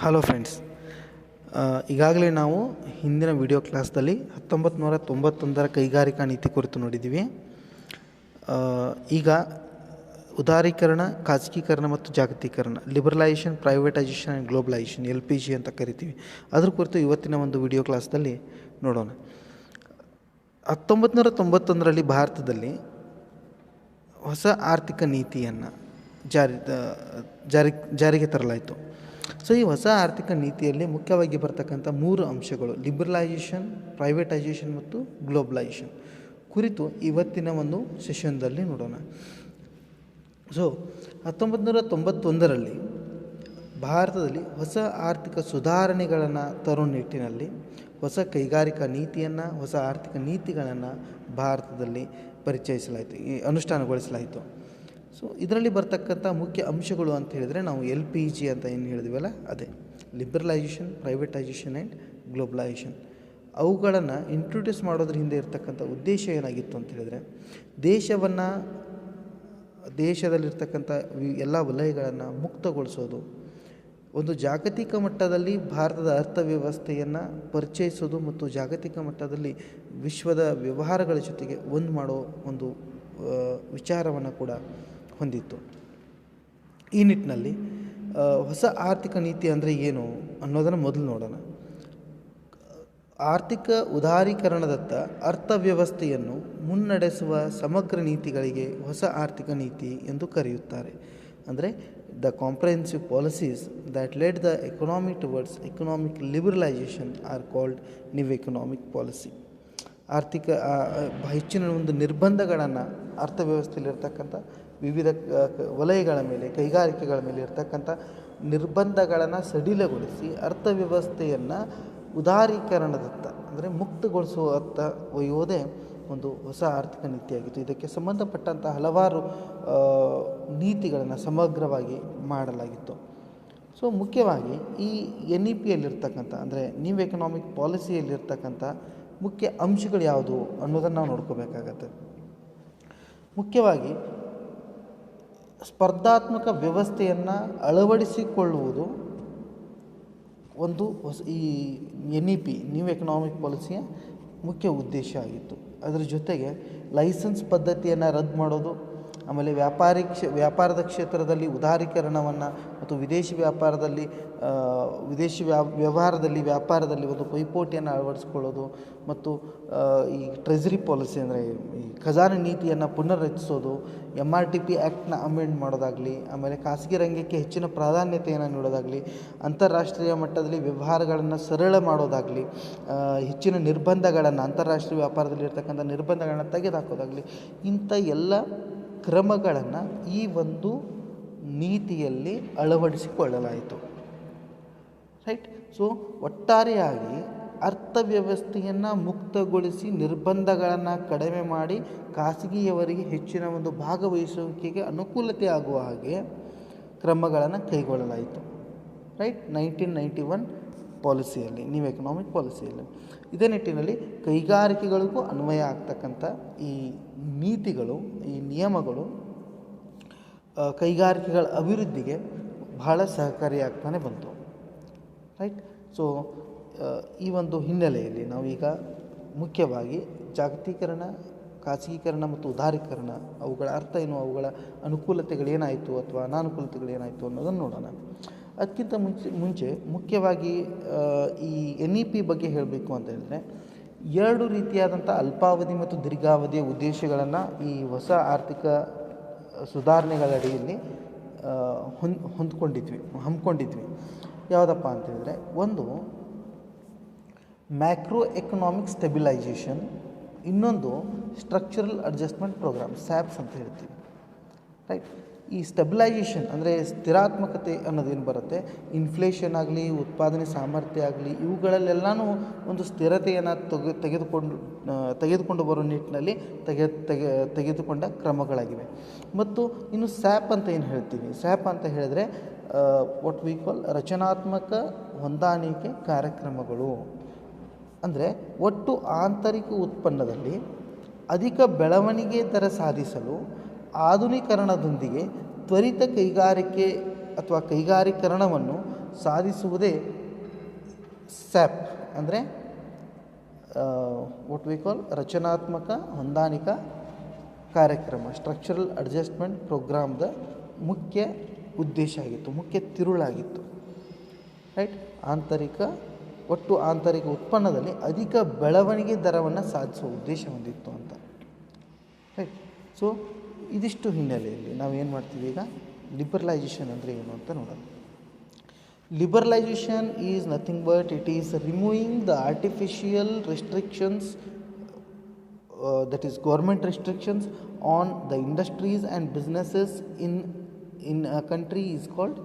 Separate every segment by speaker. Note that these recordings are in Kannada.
Speaker 1: ಹಲೋ ಫ್ರೆಂಡ್ಸ್, ಈಗಾಗಲೇ ನಾವು ಹಿಂದಿನ ವಿಡಿಯೋ ಕ್ಲಾಸ್ದಲ್ಲಿ 1991ರ ಕೈಗಾರಿಕಾ ನೀತಿ ಕುರಿತು ನೋಡಿದ್ದೀವಿ. ಈಗ ಉದಾರೀಕರಣ, ಖಾಸಗೀಕರಣ ಮತ್ತು ಜಾಗತೀಕರಣ, liberalisation, privatisation and globalisation, LPG ಅಂತ ಕರಿತೀವಿ. ಅದ್ರ ಕುರಿತು ಇವತ್ತಿನ ಒಂದು ವಿಡಿಯೋ ಕ್ಲಾಸ್ದಲ್ಲಿ ನೋಡೋಣ. 1991ರಲ್ಲಿ ಭಾರತದಲ್ಲಿ ಹೊಸ ಆರ್ಥಿಕ ನೀತಿಯನ್ನು ಜಾರಿಗೆ ತರಲಾಯಿತು. ಸೊ ಈ ಹೊಸ ಆರ್ಥಿಕ ನೀತಿಯಲ್ಲಿ ಮುಖ್ಯವಾಗಿ ಬರ್ತಕ್ಕಂಥ 3 ಅಂಶಗಳು ಲಿಬರಲೈಸೇಷನ್, ಪ್ರೈವೇಟೈಸೇಷನ್ ಮತ್ತು ಗ್ಲೋಬಲೈಸೇಷನ್ ಕುರಿತು ಇವತ್ತಿನ ಒಂದು ಸೆಷನ್ದಲ್ಲಿ ನೋಡೋಣ. ಸೊ 1991ರಲ್ಲಿ ಭಾರತದಲ್ಲಿ ಹೊಸ ಆರ್ಥಿಕ ಸುಧಾರಣೆಗಳನ್ನು ತರುವ ನಿಟ್ಟಿನಲ್ಲಿ ಹೊಸ ಕೈಗಾರಿಕಾ ನೀತಿಯನ್ನು, ಹೊಸ ಆರ್ಥಿಕ ನೀತಿಗಳನ್ನು ಭಾರತದಲ್ಲಿ ಪರಿಚಯಿಸಲಾಯಿತು, ಅನುಷ್ಠಾನಗೊಳಿಸಲಾಯಿತು. ಸೊ ಇದರಲ್ಲಿ ಬರ್ತಕ್ಕಂಥ ಮುಖ್ಯ ಅಂಶಗಳು ಅಂತ ಹೇಳಿದರೆ ನಾವು LPG ಅಂತ ಏನು ಹೇಳಿದ್ವಲ್ಲ ಅದೇ ಲಿಬರಲೈಸೇಷನ್, ಪ್ರೈವೇಟೈಸೇಷನ್ ಆ್ಯಂಡ್ ಗ್ಲೋಬಲೈಸೇಷನ್. ಅವುಗಳನ್ನು ಇಂಟ್ರೊಡ್ಯೂಸ್ ಮಾಡೋದ್ರ ಹಿಂದೆ ಇರ್ತಕ್ಕಂಥ ಉದ್ದೇಶ ಏನಾಗಿತ್ತು ಅಂತ ಹೇಳಿದರೆ ದೇಶದಲ್ಲಿರ್ತಕ್ಕಂಥ ಎಲ್ಲ ವಲಯಗಳನ್ನು ಮುಕ್ತಗೊಳಿಸೋದು, ಒಂದು ಜಾಗತಿಕ ಮಟ್ಟದಲ್ಲಿ ಭಾರತದ ಅರ್ಥವ್ಯವಸ್ಥೆಯನ್ನು ಪರಿಚಯಿಸೋದು ಮತ್ತು ಜಾಗತಿಕ ಮಟ್ಟದಲ್ಲಿ ವಿಶ್ವದ ವ್ಯವಹಾರಗಳ ಜೊತೆಗೆ ಒಂದು ಮಾಡೋ ಒಂದು ವಿಚಾರವನ್ನು ಕೂಡ ಹೊಂದಿತ್ತು. ಈ ನಿಟ್ಟಿನಲ್ಲಿ ಹೊಸ ಆರ್ಥಿಕ ನೀತಿ ಅಂದರೆ ಏನು ಅನ್ನೋದನ್ನು ಮೊದಲು ನೋಡೋಣ. ಆರ್ಥಿಕ ಉದಾರೀಕರಣದತ್ತ ಅರ್ಥವ್ಯವಸ್ಥೆಯನ್ನು ಮುನ್ನಡೆಸುವ ಸಮಗ್ರ ನೀತಿಗಳಿಗೆ ಹೊಸ ಆರ್ಥಿಕ ನೀತಿ ಎಂದು ಕರೆಯುತ್ತಾರೆ. ಅಂದರೆ the comprehensive policies that led the economy towards economic liberalisation are called new economic policy. ಆರ್ಥಿಕ ಹೆಚ್ಚಿನ ಒಂದು ನಿರ್ಬಂಧಗಳನ್ನು ಅರ್ಥವ್ಯವಸ್ಥೆಯಲ್ಲಿರ್ತಕ್ಕಂಥ ವಿವಿಧ ವಲಯಗಳ ಮೇಲೆ, ಕೈಗಾರಿಕೆಗಳ ಮೇಲೆ ಇರ್ತಕ್ಕಂಥ ನಿರ್ಬಂಧಗಳನ್ನು ಸಡಿಲಗೊಳಿಸಿ ಅರ್ಥವ್ಯವಸ್ಥೆಯನ್ನು ಉದಾರೀಕರಣದತ್ತ ಅಂದರೆ ಮುಕ್ತಗೊಳಿಸುವತ್ತ ಒಯ್ಯೋದೇ ಒಂದು ಹೊಸ ಆರ್ಥಿಕ ನೀತಿಯಾಗಿತ್ತು. ಇದಕ್ಕೆ ಸಂಬಂಧಪಟ್ಟಂಥ ಹಲವಾರು ನೀತಿಗಳನ್ನು ಸಮಗ್ರವಾಗಿ ಮಾಡಲಾಗಿತ್ತು. ಸೊ ಮುಖ್ಯವಾಗಿ ಈ NEPಯಲ್ಲಿರ್ತಕ್ಕಂಥ ಅಂದರೆ ನ್ಯೂ ಎಕನಾಮಿಕ್ ಪಾಲಿಸಿಯಲ್ಲಿರ್ತಕ್ಕಂಥ ಮುಖ್ಯ ಅಂಶಗಳು ಯಾವುದು ಅನ್ನೋದನ್ನು ನಾವು ನೋಡ್ಕೋಬೇಕಾಗತ್ತೆ. ಮುಖ್ಯವಾಗಿ ಸ್ಪರ್ಧಾತ್ಮಕ ವ್ಯವಸ್ಥೆಯನ್ನು ಅಳವಡಿಸಿಕೊಳ್ಳುವುದು ಒಂದು ಈ NEP ನ್ಯೂ ಎಕನಾಮಿಕ್ ಪಾಲಿಸಿಯ ಮುಖ್ಯ ಉದ್ದೇಶ ಆಗಿತ್ತು. ಅದರ ಜೊತೆಗೆ ಲೈಸೆನ್ಸ್ ಪದ್ಧತಿಯನ್ನು ರದ್ದು ಮಾಡೋದು, ಆಮೇಲೆ ವ್ಯಾಪಾರದ ಕ್ಷೇತ್ರದಲ್ಲಿ ಉದಾರೀಕರಣವನ್ನು ಮತ್ತು ವಿದೇಶಿ ವ್ಯಾಪಾರದಲ್ಲಿ ಒಂದು ಪೈಪೋಟಿಯನ್ನು ಅಳವಡಿಸ್ಕೊಳ್ಳೋದು ಮತ್ತು ಈ ಟ್ರೆಜರಿ ಪಾಲಿಸಿ ಅಂದರೆ ಈ ಖಜಾನೆ ನೀತಿಯನ್ನು ಪುನರ್ರಚಿಸೋದು, MRTP ಆ್ಯಕ್ಟ್ನ ಅಮೆಂಡ್ ಮಾಡೋದಾಗಲಿ, ಆಮೇಲೆ ಖಾಸಗಿ ರಂಗಕ್ಕೆ ಹೆಚ್ಚಿನ ಪ್ರಾಧಾನ್ಯತೆಯನ್ನು ನೀಡೋದಾಗಲಿ, ಅಂತಾರಾಷ್ಟ್ರೀಯ ಮಟ್ಟದಲ್ಲಿ ವ್ಯವಹಾರಗಳನ್ನು ಸರಳ ಮಾಡೋದಾಗಲಿ, ಹೆಚ್ಚಿನ ನಿರ್ಬಂಧಗಳನ್ನು ಅಂತಾರಾಷ್ಟ್ರೀಯ ವ್ಯಾಪಾರದಲ್ಲಿ ಇರ್ತಕ್ಕಂಥ ನಿರ್ಬಂಧಗಳನ್ನು ತೆಗೆದುಹಾಕೋದಾಗಲಿ, ಇಂಥ ಎಲ್ಲ ಕ್ರಮಗಳನ್ನು ಈ ಒಂದು ನೀತಿಯಲ್ಲಿ ಅಳವಡಿಸಿಕೊಳ್ಳಲಾಯಿತು. ರೈಟ್. ಸೊ ಒಟ್ಟಾರೆಯಾಗಿ ಅರ್ಥವ್ಯವಸ್ಥೆಯನ್ನು ಮುಕ್ತಗೊಳಿಸಿ ನಿರ್ಬಂಧಗಳನ್ನು ಕಡಿಮೆ ಮಾಡಿ ಖಾಸಗಿಯವರಿಗೆ ಹೆಚ್ಚಿನ ಒಂದು ಭಾಗವಹಿಸುವಿಕೆಗೆ ಅನುಕೂಲತೆ ಆಗುವ ಹಾಗೆ ಕ್ರಮಗಳನ್ನು ಕೈಗೊಳ್ಳಲಾಯಿತು. ರೈಟ್. 1991 ಪಾಲಿಸಿಯಲ್ಲಿ, ನ್ಯೂ ಎಕನಾಮಿಕ್ ಪಾಲಿಸಿಯಲ್ಲಿ. ಇದೇ ನಿಟ್ಟಿನಲ್ಲಿ ಕೈಗಾರಿಕೆಗಳಿಗೂ ಅನ್ವಯ ಆಗ್ತಕ್ಕಂಥ ಈ ನೀತಿಗಳು, ಈ ನಿಯಮಗಳು ಕೈಗಾರಿಕೆಗಳ ಅಭಿವೃದ್ಧಿಗೆ ಬಹಳ ಸಹಕಾರಿಯಾಗ್ತಾನೆ ಬಂತು. ರೈಟ್. ಸೊ ಈ ಒಂದು ಹಿನ್ನೆಲೆಯಲ್ಲಿ ನಾವೀಗ ಮುಖ್ಯವಾಗಿ ಜಾಗತೀಕರಣ, ಖಾಸಗೀಕರಣ ಮತ್ತು ಉದಾರೀಕರಣ ಅವುಗಳ ಅರ್ಥ ಏನು, ಅವುಗಳ ಅನುಕೂಲತೆಗಳೇನಾಯಿತು ಅಥವಾ ಅನಾನುಕೂಲತೆಗಳೇನಾಯಿತು ಅನ್ನೋದನ್ನು ನೋಡೋಣ. ಅದಕ್ಕಿಂತ ಮುಂಚೆ ಮುಖ್ಯವಾಗಿ ಈ NEP ಬಗ್ಗೆ ಹೇಳಬೇಕು ಅಂತ ಹೇಳಿದ್ರೆ 2 ರೀತಿಯಾದಂಥ ಅಲ್ಪಾವಧಿ ಮತ್ತು ದೀರ್ಘಾವಧಿಯ ಉದ್ದೇಶಗಳನ್ನು ಈ ಹೊಸ ಆರ್ಥಿಕ ಸುಧಾರಣೆಗಳ ಅಡಿಯಲ್ಲಿ ಹಮ್ಮಿಕೊಂಡಿದ್ವಿ. ಯಾವುದಪ್ಪ ಅಂತೇಳಿದರೆ, ಒಂದು ಮ್ಯಾಕ್ರೋ ಎಕನಾಮಿಕ್ ಸ್ಟೆಬಿಲೈಸೇಷನ್, ಇನ್ನೊಂದು ಸ್ಟ್ರಕ್ಚರಲ್ ಅಡ್ಜಸ್ಟ್ಮೆಂಟ್ ಪ್ರೋಗ್ರಾಮ್, SAPS ಅಂತ ಹೇಳ್ತೀವಿ. ರೈಟ್. ಈ ಸ್ಟೆಬಿಲೈಸೇಷನ್ ಅಂದರೆ ಸ್ಥಿರಾತ್ಮಕತೆ ಅನ್ನೋದೇನು ಬರುತ್ತೆ, ಇನ್ಫ್ಲೇಷನ್ ಆಗಲಿ, ಉತ್ಪಾದನೆ ಸಾಮರ್ಥ್ಯ ಆಗಲಿ, ಇವುಗಳಲ್ಲೆಲ್ಲನೂ ಒಂದು ಸ್ಥಿರತೆಯನ್ನು ತೆಗೆದುಕೊಂಡು ಬರೋ ನಿಟ್ಟಿನಲ್ಲಿ ತೆಗೆದುಕೊಂಡ ಕ್ರಮಗಳಾಗಿವೆ. ಮತ್ತು ಇನ್ನು SAP ಅಂತ ಏನು ಹೇಳ್ತೀವಿ, SAP ಅಂತ ಹೇಳಿದರೆ ವಾಟ್ ವಿ ಕಾಲ್ ರಚನಾತ್ಮಕ ಹೊಂದಾಣಿಕೆ ಕಾರ್ಯಕ್ರಮಗಳು. ಅಂದರೆ ಒಟ್ಟು ಆಂತರಿಕ ಉತ್ಪನ್ನದಲ್ಲಿ ಅಧಿಕ ಬೆಳವಣಿಗೆ ದರ ಸಾಧಿಸಲು ಆಧುನೀಕರಣದೊಂದಿಗೆ ತ್ವರಿತ ಕೈಗಾರಿಕೆ ಅಥವಾ ಕೈಗಾರೀಕರಣವನ್ನು ಸಾಧಿಸುವುದೇ ಸ್ಯಾಪ್ ಅಂದರೆ ವಾಟ್ ವಿ ಕಾಲ್ ರಚನಾತ್ಮಕ ಹೊಂದಾಣಿಕಾ ಕಾರ್ಯಕ್ರಮ, ಸ್ಟ್ರಕ್ಚರಲ್ ಅಡ್ಜಸ್ಟ್ಮೆಂಟ್ ಪ್ರೋಗ್ರಾಮ್ದ ಮುಖ್ಯ ಉದ್ದೇಶ ಆಗಿತ್ತು, ಮುಖ್ಯ ತಿರುಳಾಗಿತ್ತು. ರೈಟ್. ಒಟ್ಟು ಆಂತರಿಕ ಉತ್ಪನ್ನದಲ್ಲಿ ಅಧಿಕ ಬೆಳವಣಿಗೆ ದರವನ್ನು ಸಾಧಿಸುವ ಉದ್ದೇಶ ಹೊಂದಿತ್ತು ಅಂತ. ರೈಟ್. ಸೊ ಇದಿಷ್ಟು ಹಿನ್ನೆಲೆಯಲ್ಲಿ ನಾವೇನು ಮಾಡ್ತೀವಿ ಈಗ ಲಿಬರಲೈಜೇಷನ್ ಅಂದರೆ ಏನು ಅಂತ ನೋಡೋಣ. Liberalisation is nothing but it is removing the artificial restrictions that is government restrictions on the industries and businesses in a country is called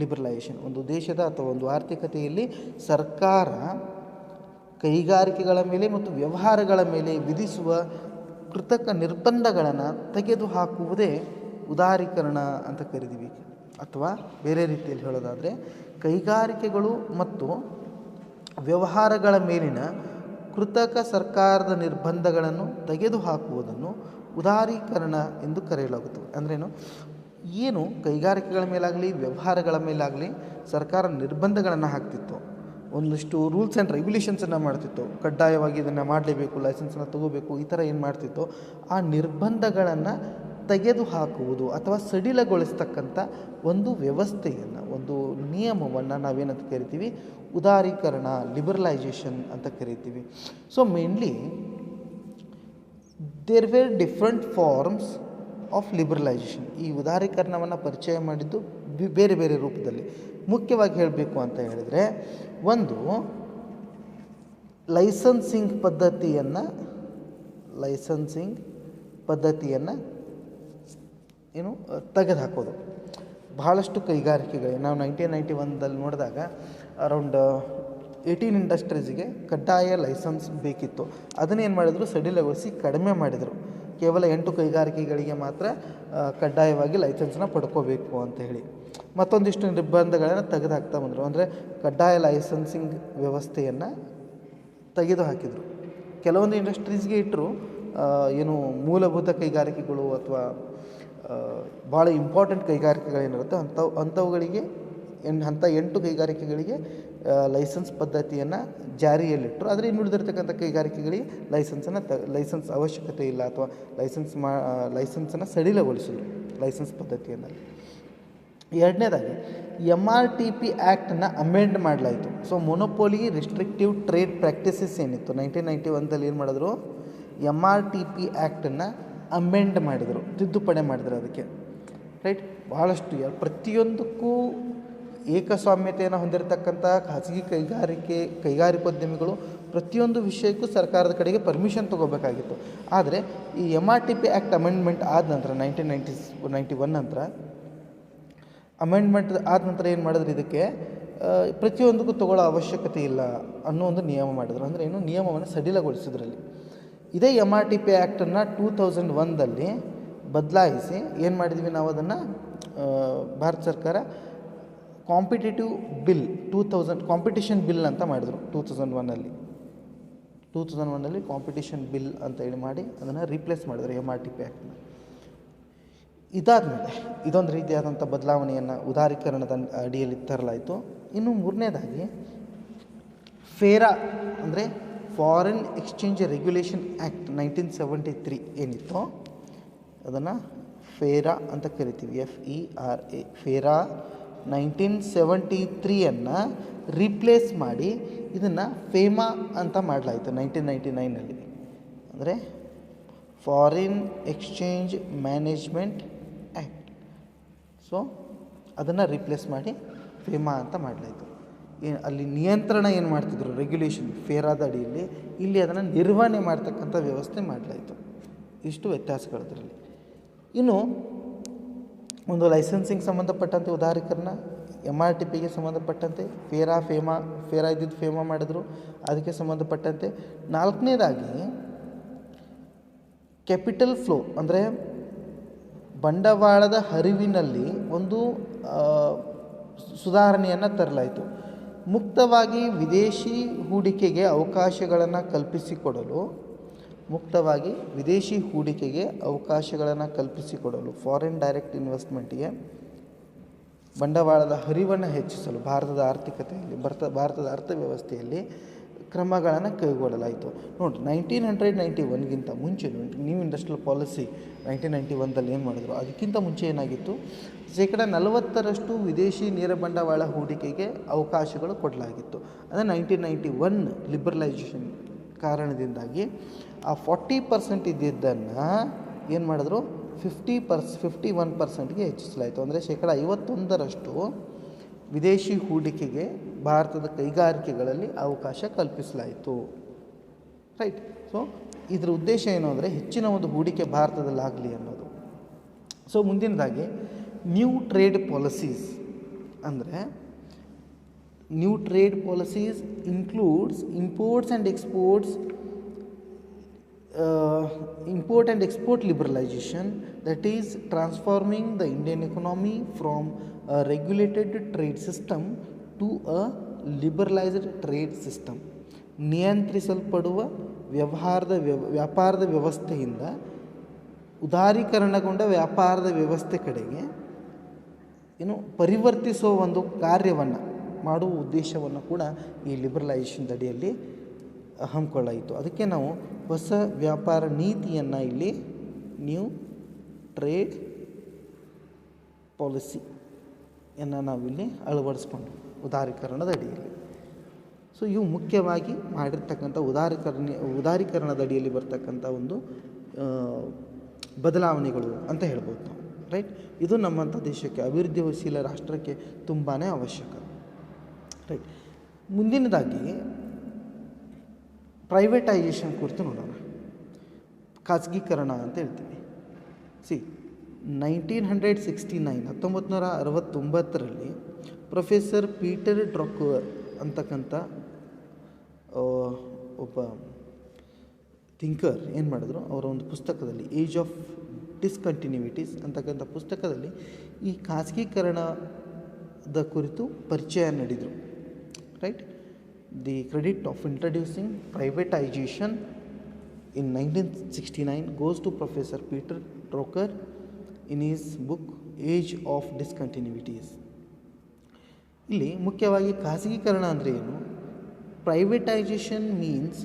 Speaker 1: liberalization. ಒಂದು ದೇಶದ ಅಥವಾ ಒಂದು ಆರ್ಥಿಕತೆಯಲ್ಲಿ ಸರ್ಕಾರ ಕೈಗಾರಿಕೆಗಳ ಮೇಲೆ ಮತ್ತು ವ್ಯವಹಾರಗಳ ಮೇಲೆ ವಿಧಿಸುವ ಕೃತಕ ನಿರ್ಬಂಧಗಳನ್ನು ತೆಗೆದುಹಾಕುವುದೇ ಉದಾರೀಕರಣ ಅಂತ ಕರಿತೀವಿ. ಅಥವಾ ಬೇರೆ ರೀತಿಯಲ್ಲಿ ಹೇಳೋದಾದರೆ ಕೈಗಾರಿಕೆಗಳು ಮತ್ತು ವ್ಯವಹಾರಗಳ ಮೇಲಿನ ಕೃತಕ ಸರ್ಕಾರದ ನಿರ್ಬಂಧಗಳನ್ನು ತೆಗೆದುಹಾಕುವುದನ್ನು ಉದಾರೀಕರಣ ಎಂದು ಕರೆಯಲಾಗುತ್ತದೆ. ಅಂದ್ರೇನು, ಏನು ಕೈಗಾರಿಕೆಗಳ ಮೇಲಾಗಲಿ ವ್ಯವಹಾರಗಳ ಮೇಲಾಗಲಿ ಸರ್ಕಾರ ನಿರ್ಬಂಧಗಳನ್ನು ಹಾಕ್ತಿತ್ತು, ಒಂದಿಷ್ಟು ರೂಲ್ಸ್ ಆ್ಯಂಡ್ ರೆಗ್ಯುಲೇಷನ್ಸನ್ನು ಮಾಡ್ತಿತ್ತು, ಕಡ್ಡಾಯವಾಗಿ ಇದನ್ನು ಮಾಡಲೇಬೇಕು, ಲೈಸೆನ್ಸನ್ನು ತಗೋಬೇಕು, ಈ ಥರ ಏನು ಮಾಡ್ತಿತ್ತು, ಆ ನಿರ್ಬಂಧಗಳನ್ನು ತೆಗೆದುಹಾಕುವುದು ಅಥವಾ ಸಡಿಲಗೊಳಿಸ್ತಕ್ಕಂಥ ಒಂದು ವ್ಯವಸ್ಥೆಯನ್ನು, ಒಂದು ನಿಯಮವನ್ನು ನಾವೇನಂತ ಕರಿತೀವಿ, ಉದಾರೀಕರಣ, ಲಿಬರಲೈಜೇಷನ್ ಅಂತ ಕರಿತೀವಿ. So mainly there were different forms of liberalisation. ಈ ಉದಾರೀಕರಣವನ್ನು ಪರಿಚಯ ಮಾಡಿದ್ದು ಬೇರೆ ಬೇರೆ ರೂಪದಲ್ಲಿ. ಮುಖ್ಯವಾಗಿ ಹೇಳಬೇಕು ಅಂತ ಹೇಳಿದರೆ, ಒಂದು ಲೈಸೆನ್ಸಿಂಗ್ ಪದ್ಧತಿಯನ್ನು ಏನು ತೆಗೆದುಹಾಕೋದು. ಬಹಳಷ್ಟು ಕೈಗಾರಿಕೆಗಳಿಗೆ ನಾವು 1991ದಲ್ಲಿ ನೋಡಿದಾಗ ಅರೌಂಡ್ 18 ಇಂಡಸ್ಟ್ರೀಸ್ಗೆ ಕಡ್ಡಾಯ ಲೈಸೆನ್ಸ್ ಬೇಕಿತ್ತು. ಅದನ್ನೇನು ಮಾಡಿದರು, ಸಡಿಲಗೊಳಿಸಿ ಕಡಿಮೆ ಮಾಡಿದರು. ಕೇವಲ 8 ಕೈಗಾರಿಕೆಗಳಿಗೆ ಮಾತ್ರ ಕಡ್ಡಾಯವಾಗಿ ಲೈಸೆನ್ಸನ್ನ ಪಡ್ಕೋಬೇಕು ಅಂತ ಹೇಳಿ ಮತ್ತೊಂದಿಷ್ಟು ನಿರ್ಬಂಧಗಳನ್ನು ತೆಗೆದುಹಾಕ್ತಾ ಬಂದರು. ಅಂದರೆ ಕಡ್ಡಾಯ ಲೈಸೆನ್ಸಿಂಗ್ ವ್ಯವಸ್ಥೆಯನ್ನು ತೆಗೆದುಹಾಕಿದರು. ಕೆಲವೊಂದು ಇಂಡಸ್ಟ್ರೀಸ್ಗೆ ಇಟ್ಟರು, ಏನು ಮೂಲಭೂತ ಕೈಗಾರಿಕೆಗಳು ಅಥವಾ ಭಾಳ ಇಂಪಾರ್ಟೆಂಟ್ ಕೈಗಾರಿಕೆಗಳೇನಿರುತ್ತೆ ಅಂಥವುಗಳಿಗೆ 8 ಕೈಗಾರಿಕೆಗಳಿಗೆ ಲೈಸೆನ್ಸ್ ಪದ್ಧತಿಯನ್ನು ಜಾರಿಯಲ್ಲಿಟ್ಟರು. ಆದರೆ ಇನ್ನುಳಿದಿರ್ತಕ್ಕಂಥ ಕೈಗಾರಿಕೆಗಳಿಗೆ ಲೈಸೆನ್ಸ್ ಅವಶ್ಯಕತೆ ಇಲ್ಲ ಅಥವಾ ಲೈಸೆನ್ಸನ್ನು ಸಡಿಲಗೊಳಿಸಿದರು ಲೈಸೆನ್ಸ್ ಪದ್ಧತಿಯನ್ನು. ಎರಡನೇದಾಗಿ MRTP ಆ್ಯಕ್ಟನ್ನು ಅಮೆಂಡ್ ಮಾಡಲಾಯಿತು. ಸೊ ಮೊನೊಪೋಲಿ ರಿಸ್ಟ್ರಿಕ್ಟಿವ್ ಟ್ರೇಡ್ ಪ್ರಾಕ್ಟೀಸಸ್ ಏನಿತ್ತು 1991ದಲ್ಲಿ ಏನು ಮಾಡಿದ್ರು, MRTP ಆ್ಯಕ್ಟನ್ನು ಅಮೆಂಡ್ ಮಾಡಿದರು, ತಿದ್ದುಪಡಿ ಮಾಡಿದರು ಅದಕ್ಕೆ. ರೈಟ್. ಭಾಳಷ್ಟು ಪ್ರತಿಯೊಂದಕ್ಕೂ ಏಕಸ್ವಾಮ್ಯತೆಯನ್ನು ಹೊಂದಿರತಕ್ಕಂಥ ಖಾಸಗಿ ಕೈಗಾರಿಕೋದ್ಯಮಿಗಳು ಪ್ರತಿಯೊಂದು ವಿಷಯಕ್ಕೂ ಸರ್ಕಾರದ ಕಡೆಗೆ ಪರ್ಮಿಷನ್ ತೊಗೋಬೇಕಾಗಿತ್ತು. ಆದರೆ ಈ MRTP ಆ್ಯಕ್ಟ್ ಅಮೆಂಡ್ಮೆಂಟ್ ಆದ ನಂತರ 1991 ನಂತರ ಅಮೆಂಡ್ಮೆಂಟ್ ಆದ ನಂತರ ಏನು ಮಾಡಿದ್ರು, ಇದಕ್ಕೆ ಪ್ರತಿಯೊಂದಕ್ಕೂ ತೊಗೊಳ್ಳೋ ಅವಶ್ಯಕತೆ ಇಲ್ಲ ಅನ್ನೋ ಒಂದು ನಿಯಮ ಮಾಡಿದ್ರು. ಅಂದರೆ ಏನು, ನಿಯಮವನ್ನು ಸಡಿಲಗೊಳಿಸಿದ್ರಲ್ಲಿ. ಇದೇ MRTP ಆ್ಯಕ್ಟನ್ನು 2001ದಲ್ಲಿ ಬದಲಾಯಿಸಿ ಏನು ಮಾಡಿದ್ವಿ ನಾವು, ಅದನ್ನು ಭಾರತ ಸರ್ಕಾರ ಕಾಂಪಿಟೇಷನ್ ಬಿಲ್ ಅಂತ ಮಾಡಿದರು 2001ನಲ್ಲಿ ಕಾಂಪಿಟೇಷನ್ ಬಿಲ್ ಅಂತ ಹೇಳಿ ಮಾಡಿ ಅದನ್ನು ರೀಪ್ಲೇಸ್ ಮಾಡಿದ್ರು MRTP ಆ್ಯಕ್ಟನ್ನ. ಇದಾದಮೇಲೆ ಇದೊಂದು ರೀತಿಯಾದಂಥ ಬದಲಾವಣೆಯನ್ನು ಉದಾರೀಕರಣದ ಅಡಿಯಲ್ಲಿ ತರಲಾಯಿತು. ಇನ್ನು ಮೂರನೇದಾಗಿ ಫೇರಾ ಅಂದರೆ ಫಾರಿನ್ ಎಕ್ಸ್ಚೇಂಜ್ ರೆಗ್ಯುಲೇಷನ್ ಆ್ಯಕ್ಟ್ 1973 ಏನಿತ್ತು ಅದನ್ನು ಫೇರಾ ಅಂತ ಕರಿತೀವಿ, FERA. ಫೇರಾ 1973ನ್ನು ರೀಪ್ಲೇಸ್ ಮಾಡಿ ಇದನ್ನು ಫೇಮಾ ಅಂತ ಮಾಡಲಾಯಿತು 1999ನಲ್ಲಿ. ಅಂದರೆ foreign exchange management act. So ಅದನ್ನು ರೀಪ್ಲೇಸ್ ಮಾಡಿ ಫೇಮಾ ಅಂತ ಮಾಡಲಾಯಿತು. ಅಲ್ಲಿ ನಿಯಂತ್ರಣ ಏನು ಮಾಡ್ತಿದ್ರು, ರೆಗ್ಯುಲೇಷನ್ ಫೇರಾದ ಅಡಿಯಲ್ಲಿ, ಇಲ್ಲಿ ಅದನ್ನು ನಿರ್ವಹಣೆ ಮಾಡ್ತಕ್ಕಂಥ ವ್ಯವಸ್ಥೆ ಮಾಡಲಾಯಿತು. ಇಷ್ಟು ವ್ಯತ್ಯಾಸಗಳದರಲ್ಲಿ. ಇನ್ನು ಒಂದು ಲೈಸೆನ್ಸಿಂಗ್ ಸಂಬಂಧಪಟ್ಟಂತೆ ಉದಾರೀಕರಣ, MRTPಗೆ ಸಂಬಂಧಪಟ್ಟಂತೆ ಫೇರಾ ಇದ್ದಿದ್ದು ಫೇಮಾ ಮಾಡಿದ್ರು, ಅದಕ್ಕೆ ಸಂಬಂಧಪಟ್ಟಂತೆ. ನಾಲ್ಕನೇದಾಗಿ ಕ್ಯಾಪಿಟಲ್ ಫ್ಲೋ ಅಂದರೆ ಬಂಡವಾಳದ ಹರಿವಿನಲ್ಲಿ ಒಂದು ಸುಧಾರಣೆಯನ್ನು ತರಲಾಯಿತು. ಮುಕ್ತವಾಗಿ ವಿದೇಶಿ ಹೂಡಿಕೆಗೆ ಅವಕಾಶಗಳನ್ನು ಕಲ್ಪಿಸಿಕೊಡಲು ಫಾರಿನ್ ಡೈರೆಕ್ಟ್ ಇನ್ವೆಸ್ಟ್ಮೆಂಟ್ಗೆ ಬಂಡವಾಳದ ಹರಿವನ್ನು ಹೆಚ್ಚಿಸಲು ಭಾರತದ ಆರ್ಥಿಕತೆಯಲ್ಲಿ ಭಾರತದ ಅರ್ಥವ್ಯವಸ್ಥೆಯಲ್ಲಿ ಕ್ರಮಗಳನ್ನು ಕೈಗೊಳ್ಳಲಾಯಿತು. ನೋಡಿ, 1991ಗಿಂತ ಮುಂಚೆ ನ್ಯೂ ಇಂಡಸ್ಟ್ರಿಯಲ್ ಪಾಲಿಸಿ 1991ದಲ್ಲಿ ಏನು ಮಾಡಿದ್ರು, ಅದಕ್ಕಿಂತ ಮುಂಚೆ ಏನಾಗಿತ್ತು, 40% ವಿದೇಶಿ ನೇರ ಬಂಡವಾಳ ಹೂಡಿಕೆಗೆ ಅವಕಾಶಗಳು ಕೊಡಲಾಗಿತ್ತು. ಅಂದರೆ 1991 ಲಿಬರಲೈಸೇಷನ್ ಕಾರಣದಿಂದಾಗಿ ಆ 40% ಇದ್ದಿದ್ದನ್ನು ಏನು ಮಾಡಿದ್ರು, 51%ಗೆ ಹೆಚ್ಚಿಸಲಾಯಿತು. ಅಂದರೆ 51% ವಿದೇಶಿ ಹೂಡಿಕೆಗೆ ಭಾರತದ ಕೈಗಾರಿಕೆಗಳಲ್ಲಿ ಅವಕಾಶ ಕಲ್ಪಿಸಲಾಯಿತು. ರೈಟ್. ಸೊ ಇದರ ಉದ್ದೇಶ ಏನು ಅಂದರೆ ಹೆಚ್ಚಿನ ಒಂದು ಹೂಡಿಕೆ ಭಾರತದಲ್ಲಾಗಲಿ ಅನ್ನೋದು. ಸೊ ಮುಂದಿನದಾಗಿ ನ್ಯೂ ಟ್ರೇಡ್ ಪಾಲಿಸೀಸ್ ಅಂದರೆ new trade policies includes import and export liberalization, that is transforming the Indian economy from a regulated trade system to a liberalized trade system. ನಿಯಂತ್ರಿಸಲ್ಪಡುವ ವ್ಯಾಪಾರದ ವ್ಯವಸ್ಥೆಯಿಂದ ಉದಾರೀಕರಣಗೊಂಡ ವ್ಯಾಪಾರದ ವ್ಯವಸ್ಥೆ ಕಡೆಗೆ ಪರಿವರ್ತಿಸುವ ಒಂದು ಕಾರ್ಯವನ್ನು ಮಾಡುವ ಉದ್ದೇಶವನ್ನು ಕೂಡ ಈ ಲಿಬರಲೈಸೇಷನ್ ಅಡಿಯಲ್ಲಿ ಹಮ್ಮಿಕೊಳ್ಳಾಯಿತು. ಅದಕ್ಕೆ ನಾವು ಹೊಸ ವ್ಯಾಪಾರ ನೀತಿಯನ್ನು ಇಲ್ಲಿ ನ್ಯೂ ಟ್ರೇಡ್ ಪಾಲಿಸಿಯನ್ನು ನಾವಿಲ್ಲಿ ಅಳವಡಿಸ್ಕೊಂಡು ಉದಾರೀಕರಣದ ಅಡಿಯಲ್ಲಿ. ಸೊ ಇವು ಮುಖ್ಯವಾಗಿ ಮಾಡಿರ್ತಕ್ಕಂಥ ಉದಾರೀಕರಣದ ಅಡಿಯಲ್ಲಿ ಬರ್ತಕ್ಕಂಥ ಒಂದು ಬದಲಾವಣೆಗಳು ಅಂತ ಹೇಳ್ಬೋದು ನಾವು. ರೈಟ್. ಇದು ನಮ್ಮಂಥ ದೇಶಕ್ಕೆ, ಅಭಿವೃದ್ಧಿಶೀಲ ರಾಷ್ಟ್ರಕ್ಕೆ ತುಂಬಾ ಅವಶ್ಯಕ. ರೈಟ್. ಮುಂದಿನದಾಗಿ ಪ್ರೈವೇಟೈಸೇಷನ್ ಕುರಿತು ನೋಡೋಣ. ಖಾಸಗೀಕರಣ ಅಂತ ಹೇಳ್ತೀವಿ. 1969 ಪ್ರೊಫೆಸರ್ ಪೀಟರ್ ಡ್ರೊಕರ್ ಅಂತಕ್ಕಂಥ ಒಬ್ಬ ಥಿಂಕರ್ ಏನು ಮಾಡಿದ್ರು, ಅವರ ಒಂದು ಪುಸ್ತಕದಲ್ಲಿ ಏಜ್ ಆಫ್ ಡಿಸ್ಕಂಟಿನ್ಯೂಟಿಸ್ ಅಂತಕ್ಕಂಥ ಪುಸ್ತಕದಲ್ಲಿ ಈ ಖಾಸಗೀಕರಣದ ಕುರಿತು ಪರಿಚಯ ನೀಡಿದರು. Right. The credit of introducing privatization in 1969 goes to Professor Peter Drucker in his book Age of Discontinuities. ಇಲ್ಲಿ ಮುಖ್ಯವಾಗಿ ಖಾಸಗೀಕರಣ ಅಂದರೆ ಏನು? Privatisation means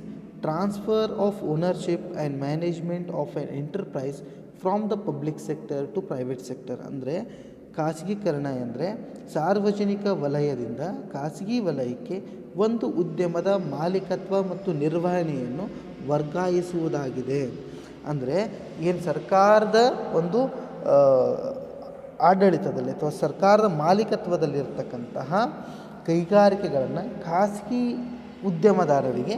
Speaker 1: transfer of ownership and management of an enterprise from the public sector to private sector. ಅಂದರೆ ಖಾಸಗೀಕರಣ ಅಂದರೆ ಸಾರ್ವಜನಿಕ ವಲಯದಿಂದ ಖಾಸಗಿ ವಲಯಕ್ಕೆ ಒಂದು ಉದ್ಯಮದ ಮಾಲೀಕತ್ವ ಮತ್ತು ನಿರ್ವಹಣೆಯನ್ನು ವರ್ಗಾಯಿಸುವುದಾಗಿದೆ. ಅಂದರೆ ಏನು ಸರ್ಕಾರದ ಒಂದು ಆಡಳಿತದಲ್ಲಿ ಅಥವಾ ಸರ್ಕಾರದ ಮಾಲೀಕತ್ವದಲ್ಲಿರ್ತಕ್ಕಂತಹ ಕೈಗಾರಿಕೆಗಳನ್ನು ಖಾಸಗಿ ಉದ್ಯಮದಾರರಿಗೆ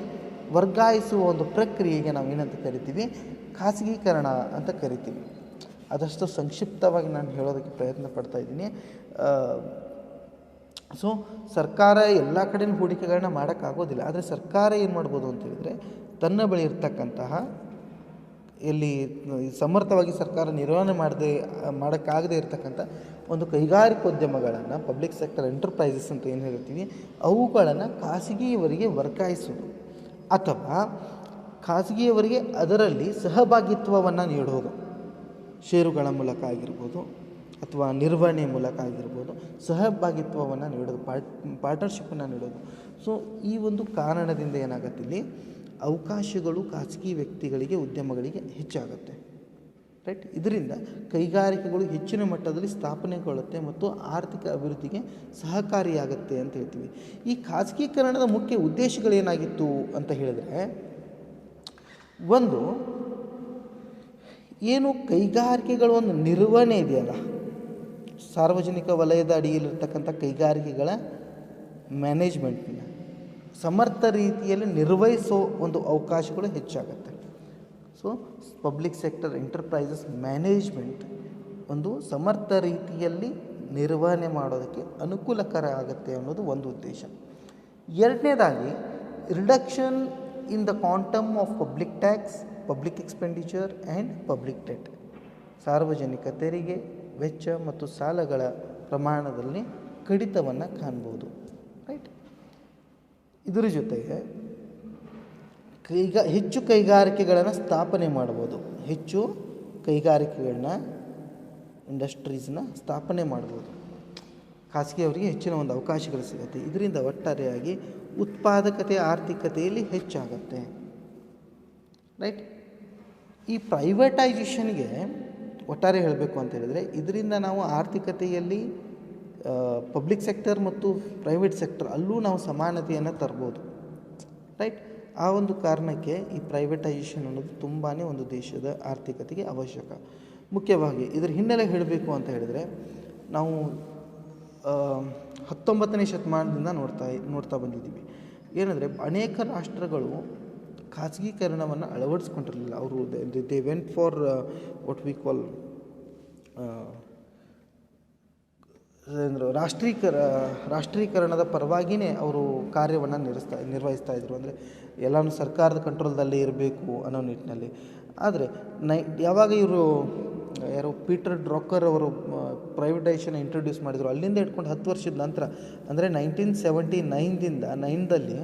Speaker 1: ವರ್ಗಾಯಿಸುವ ಒಂದು ಪ್ರಕ್ರಿಯೆಗೆ ನಾವು ಏನಂತ ಕರಿತೀವಿ, ಖಾಸಗೀಕರಣ ಅಂತ ಕರಿತೀವಿ. ಅದಷ್ಟು ಸಂಕ್ಷಿಪ್ತವಾಗಿ ನಾನು ಹೇಳೋದಕ್ಕೆ ಪ್ರಯತ್ನ ಪಡ್ತಾ ಇದ್ದೀನಿ. ಸೊ ಸರ್ಕಾರ ಎಲ್ಲ ಕಡೆಯೂ ಹೂಡಿಕೆಗಳನ್ನ ಮಾಡೋಕ್ಕಾಗೋದಿಲ್ಲ. ಆದರೆ ಸರ್ಕಾರ ಏನು ಮಾಡ್ಬೋದು ಅಂತ ಹೇಳಿದರೆ, ತನ್ನ ಬಳಿ ಇರ್ತಕ್ಕಂತಹ ಎಲ್ಲಿ ಸಮರ್ಥವಾಗಿ ಸರ್ಕಾರ ನಿರ್ವಹಣೆ ಮಾಡೋಕ್ಕಾಗದೇ ಇರತಕ್ಕಂಥ ಒಂದು ಕೈಗಾರಿಕೋದ್ಯಮಗಳನ್ನು, ಪಬ್ಲಿಕ್ ಸೆಕ್ಟರ್ ಎಂಟರ್ಪ್ರೈಸಸ್ ಅಂತ ಏನು ಹೇಳ್ತೀವಿ, ಅವುಗಳನ್ನು ಖಾಸಗಿಯವರಿಗೆ ವರ್ಗಾಯಿಸೋದು ಅಥವಾ ಖಾಸಗಿಯವರಿಗೆ ಅದರಲ್ಲಿ ಸಹಭಾಗಿತ್ವವನ್ನು ನೀಡೋದು, ಷೇರುಗಳ ಮೂಲಕ ಆಗಿರ್ಬೋದು ಅಥವಾ ನಿರ್ವಹಣೆ ಮೂಲಕ ಆಗಿರ್ಬೋದು, ಸಹಭಾಗಿತ್ವವನ್ನು ನೀಡೋದು, ಪಾರ್ಟ್ನರ್ಶಿಪ್ಪನ್ನು ನೀಡೋದು. ಸೊ ಈ ಒಂದು ಕಾರಣದಿಂದ ಏನಾಗುತ್ತೆ, ಇಲ್ಲಿ ಅವಕಾಶಗಳು ಖಾಸಗಿ ವ್ಯಕ್ತಿಗಳಿಗೆ, ಉದ್ಯಮಗಳಿಗೆ ಹೆಚ್ಚಾಗುತ್ತೆ. ರೈಟ್. ಇದರಿಂದ ಕೈಗಾರಿಕೆಗಳು ಹೆಚ್ಚಿನ ಮಟ್ಟದಲ್ಲಿ ಸ್ಥಾಪನೆಗೊಳ್ಳುತ್ತೆ ಮತ್ತು ಆರ್ಥಿಕ ಅಭಿವೃದ್ಧಿಗೆ ಸಹಕಾರಿಯಾಗುತ್ತೆ ಅಂತ ಹೇಳ್ತೀವಿ. ಈ ಖಾಸಗೀಕರಣದ ಮುಖ್ಯ ಉದ್ದೇಶಗಳೇನಾಗಿತ್ತು ಅಂತ ಹೇಳಿದರೆ, ಒಂದು ಏನು ಕೈಗಾರಿಕೆಗಳ ಒಂದು ನಿರ್ವಹಣೆ ಇದೆಯಲ್ಲ, ಸಾರ್ವಜನಿಕ ವಲಯದ ಅಡಿಯಲ್ಲಿರ್ತಕ್ಕಂಥ ಕೈಗಾರಿಕೆಗಳ ಮ್ಯಾನೇಜ್ಮೆಂಟನ್ನು ಸಮರ್ಥ ರೀತಿಯಲ್ಲಿ ನಿರ್ವಹಿಸೋ ಒಂದು ಅವಕಾಶಗಳು ಹೆಚ್ಚಾಗುತ್ತೆ. So public sector enterprises management ಒಂದು ಸಮರ್ಥ ರೀತಿಯಲ್ಲಿ ನಿರ್ವಹಣೆ ಮಾಡೋದಕ್ಕೆ ಅನುಕೂಲಕರ ಆಗುತ್ತೆ ಅನ್ನೋದು ಒಂದು ಉದ್ದೇಶ. ಎರಡನೇದಾಗಿ reduction in the quantum of public tax, public expenditure and public debt. ಸಾರ್ವಜನಿಕ ತೆರಿಗೆ, ವೆಚ್ಚ ಮತ್ತು ಸಾಲಗಳ ಪ್ರಮಾಣದಲ್ಲಿ ಕಡಿತವನ್ನು ಕಾಣ್ಬೋದು. ರೈಟ್. ಇದರ ಜೊತೆಗೆ ಹೆಚ್ಚು ಕೈಗಾರಿಕೆಗಳನ್ನು ಸ್ಥಾಪನೆ ಮಾಡ್ಬೋದು, ಹೆಚ್ಚು ಕೈಗಾರಿಕೆಗಳನ್ನ, ಇಂಡಸ್ಟ್ರೀಸ್ನ ಸ್ಥಾಪನೆ ಮಾಡ್ಬೋದು. ಖಾಸಗಿಯವರಿಗೆ ಹೆಚ್ಚಿನ ಒಂದು ಅವಕಾಶಗಳು ಸಿಗುತ್ತೆ. ಇದರಿಂದ ಒಟ್ಟಾರೆಯಾಗಿ ಉತ್ಪಾದಕತೆ ಆರ್ಥಿಕತೆಯಲ್ಲಿ ಹೆಚ್ಚಾಗತ್ತೆ. ರೈಟ್. ಈ ಪ್ರೈವೇಟೈಸೇಷನ್ಗೆ ಒಟ್ಟಾರೆ ಹೇಳಬೇಕು ಅಂತ ಹೇಳಿದರೆ, ಇದರಿಂದ ನಾವು ಆರ್ಥಿಕತೆಯಲ್ಲಿ ಪಬ್ಲಿಕ್ ಸೆಕ್ಟರ್ ಮತ್ತು ಪ್ರೈವೇಟ್ ಸೆಕ್ಟರ್ ಅಲ್ಲೂ ನಾವು ಸಮಾನತೆಯನ್ನು ತರ್ಬೋದು. ರೈಟ್. ಆ ಒಂದು ಕಾರಣಕ್ಕೆ ಈ ಪ್ರೈವೇಟೈಸೇಷನ್ ಅನ್ನೋದು ತುಂಬಾ ಒಂದು ದೇಶದ ಆರ್ಥಿಕತೆಗೆ ಅವಶ್ಯಕ. ಮುಖ್ಯವಾಗಿ ಇದರ ಹಿನ್ನೆಲೆ ಹೇಳಬೇಕು ಅಂತ ಹೇಳಿದರೆ, ನಾವು 19ನೇ ಶತಮಾನದಿಂದ ನೋಡ್ತಾ ಬಂದಿದ್ದೀವಿ. ಏನಂದರೆ ಅನೇಕ ರಾಷ್ಟ್ರಗಳು ಖಾಸಗೀಕರಣವನ್ನು ಅಳವಡಿಸ್ಕೊಂಡಿರಲಿಲ್ಲ. ಅವರು they went for what we call ರಾಷ್ಟ್ರೀಕರಣದ ಪರವಾಗಿಯೇ ಅವರು ಕಾರ್ಯವನ್ನು ನಿರ್ವಹಿಸ್ತಾ ಇದ್ದರು. ಅಂದರೆ ಎಲ್ಲನೂ ಸರ್ಕಾರದ ಕಂಟ್ರೋಲ್ದಲ್ಲೇ ಇರಬೇಕು ಅನ್ನೋ ನಿಟ್ಟಿನಲ್ಲಿ. ಆದರೆ ಯಾವಾಗ ಇವರು ಯಾರೋ ಪೀಟರ್ ಡ್ರಾಕರ್ ಅವರು ಪ್ರೈವೇಟೈಸೇಷನ್ ಇಂಟ್ರೊಡ್ಯೂಸ್ ಮಾಡಿದರು, ಅಲ್ಲಿಂದ ಇಟ್ಕೊಂಡು 10 ವರ್ಷದ ನಂತರ ಅಂದರೆ 1979ದಲ್ಲಿ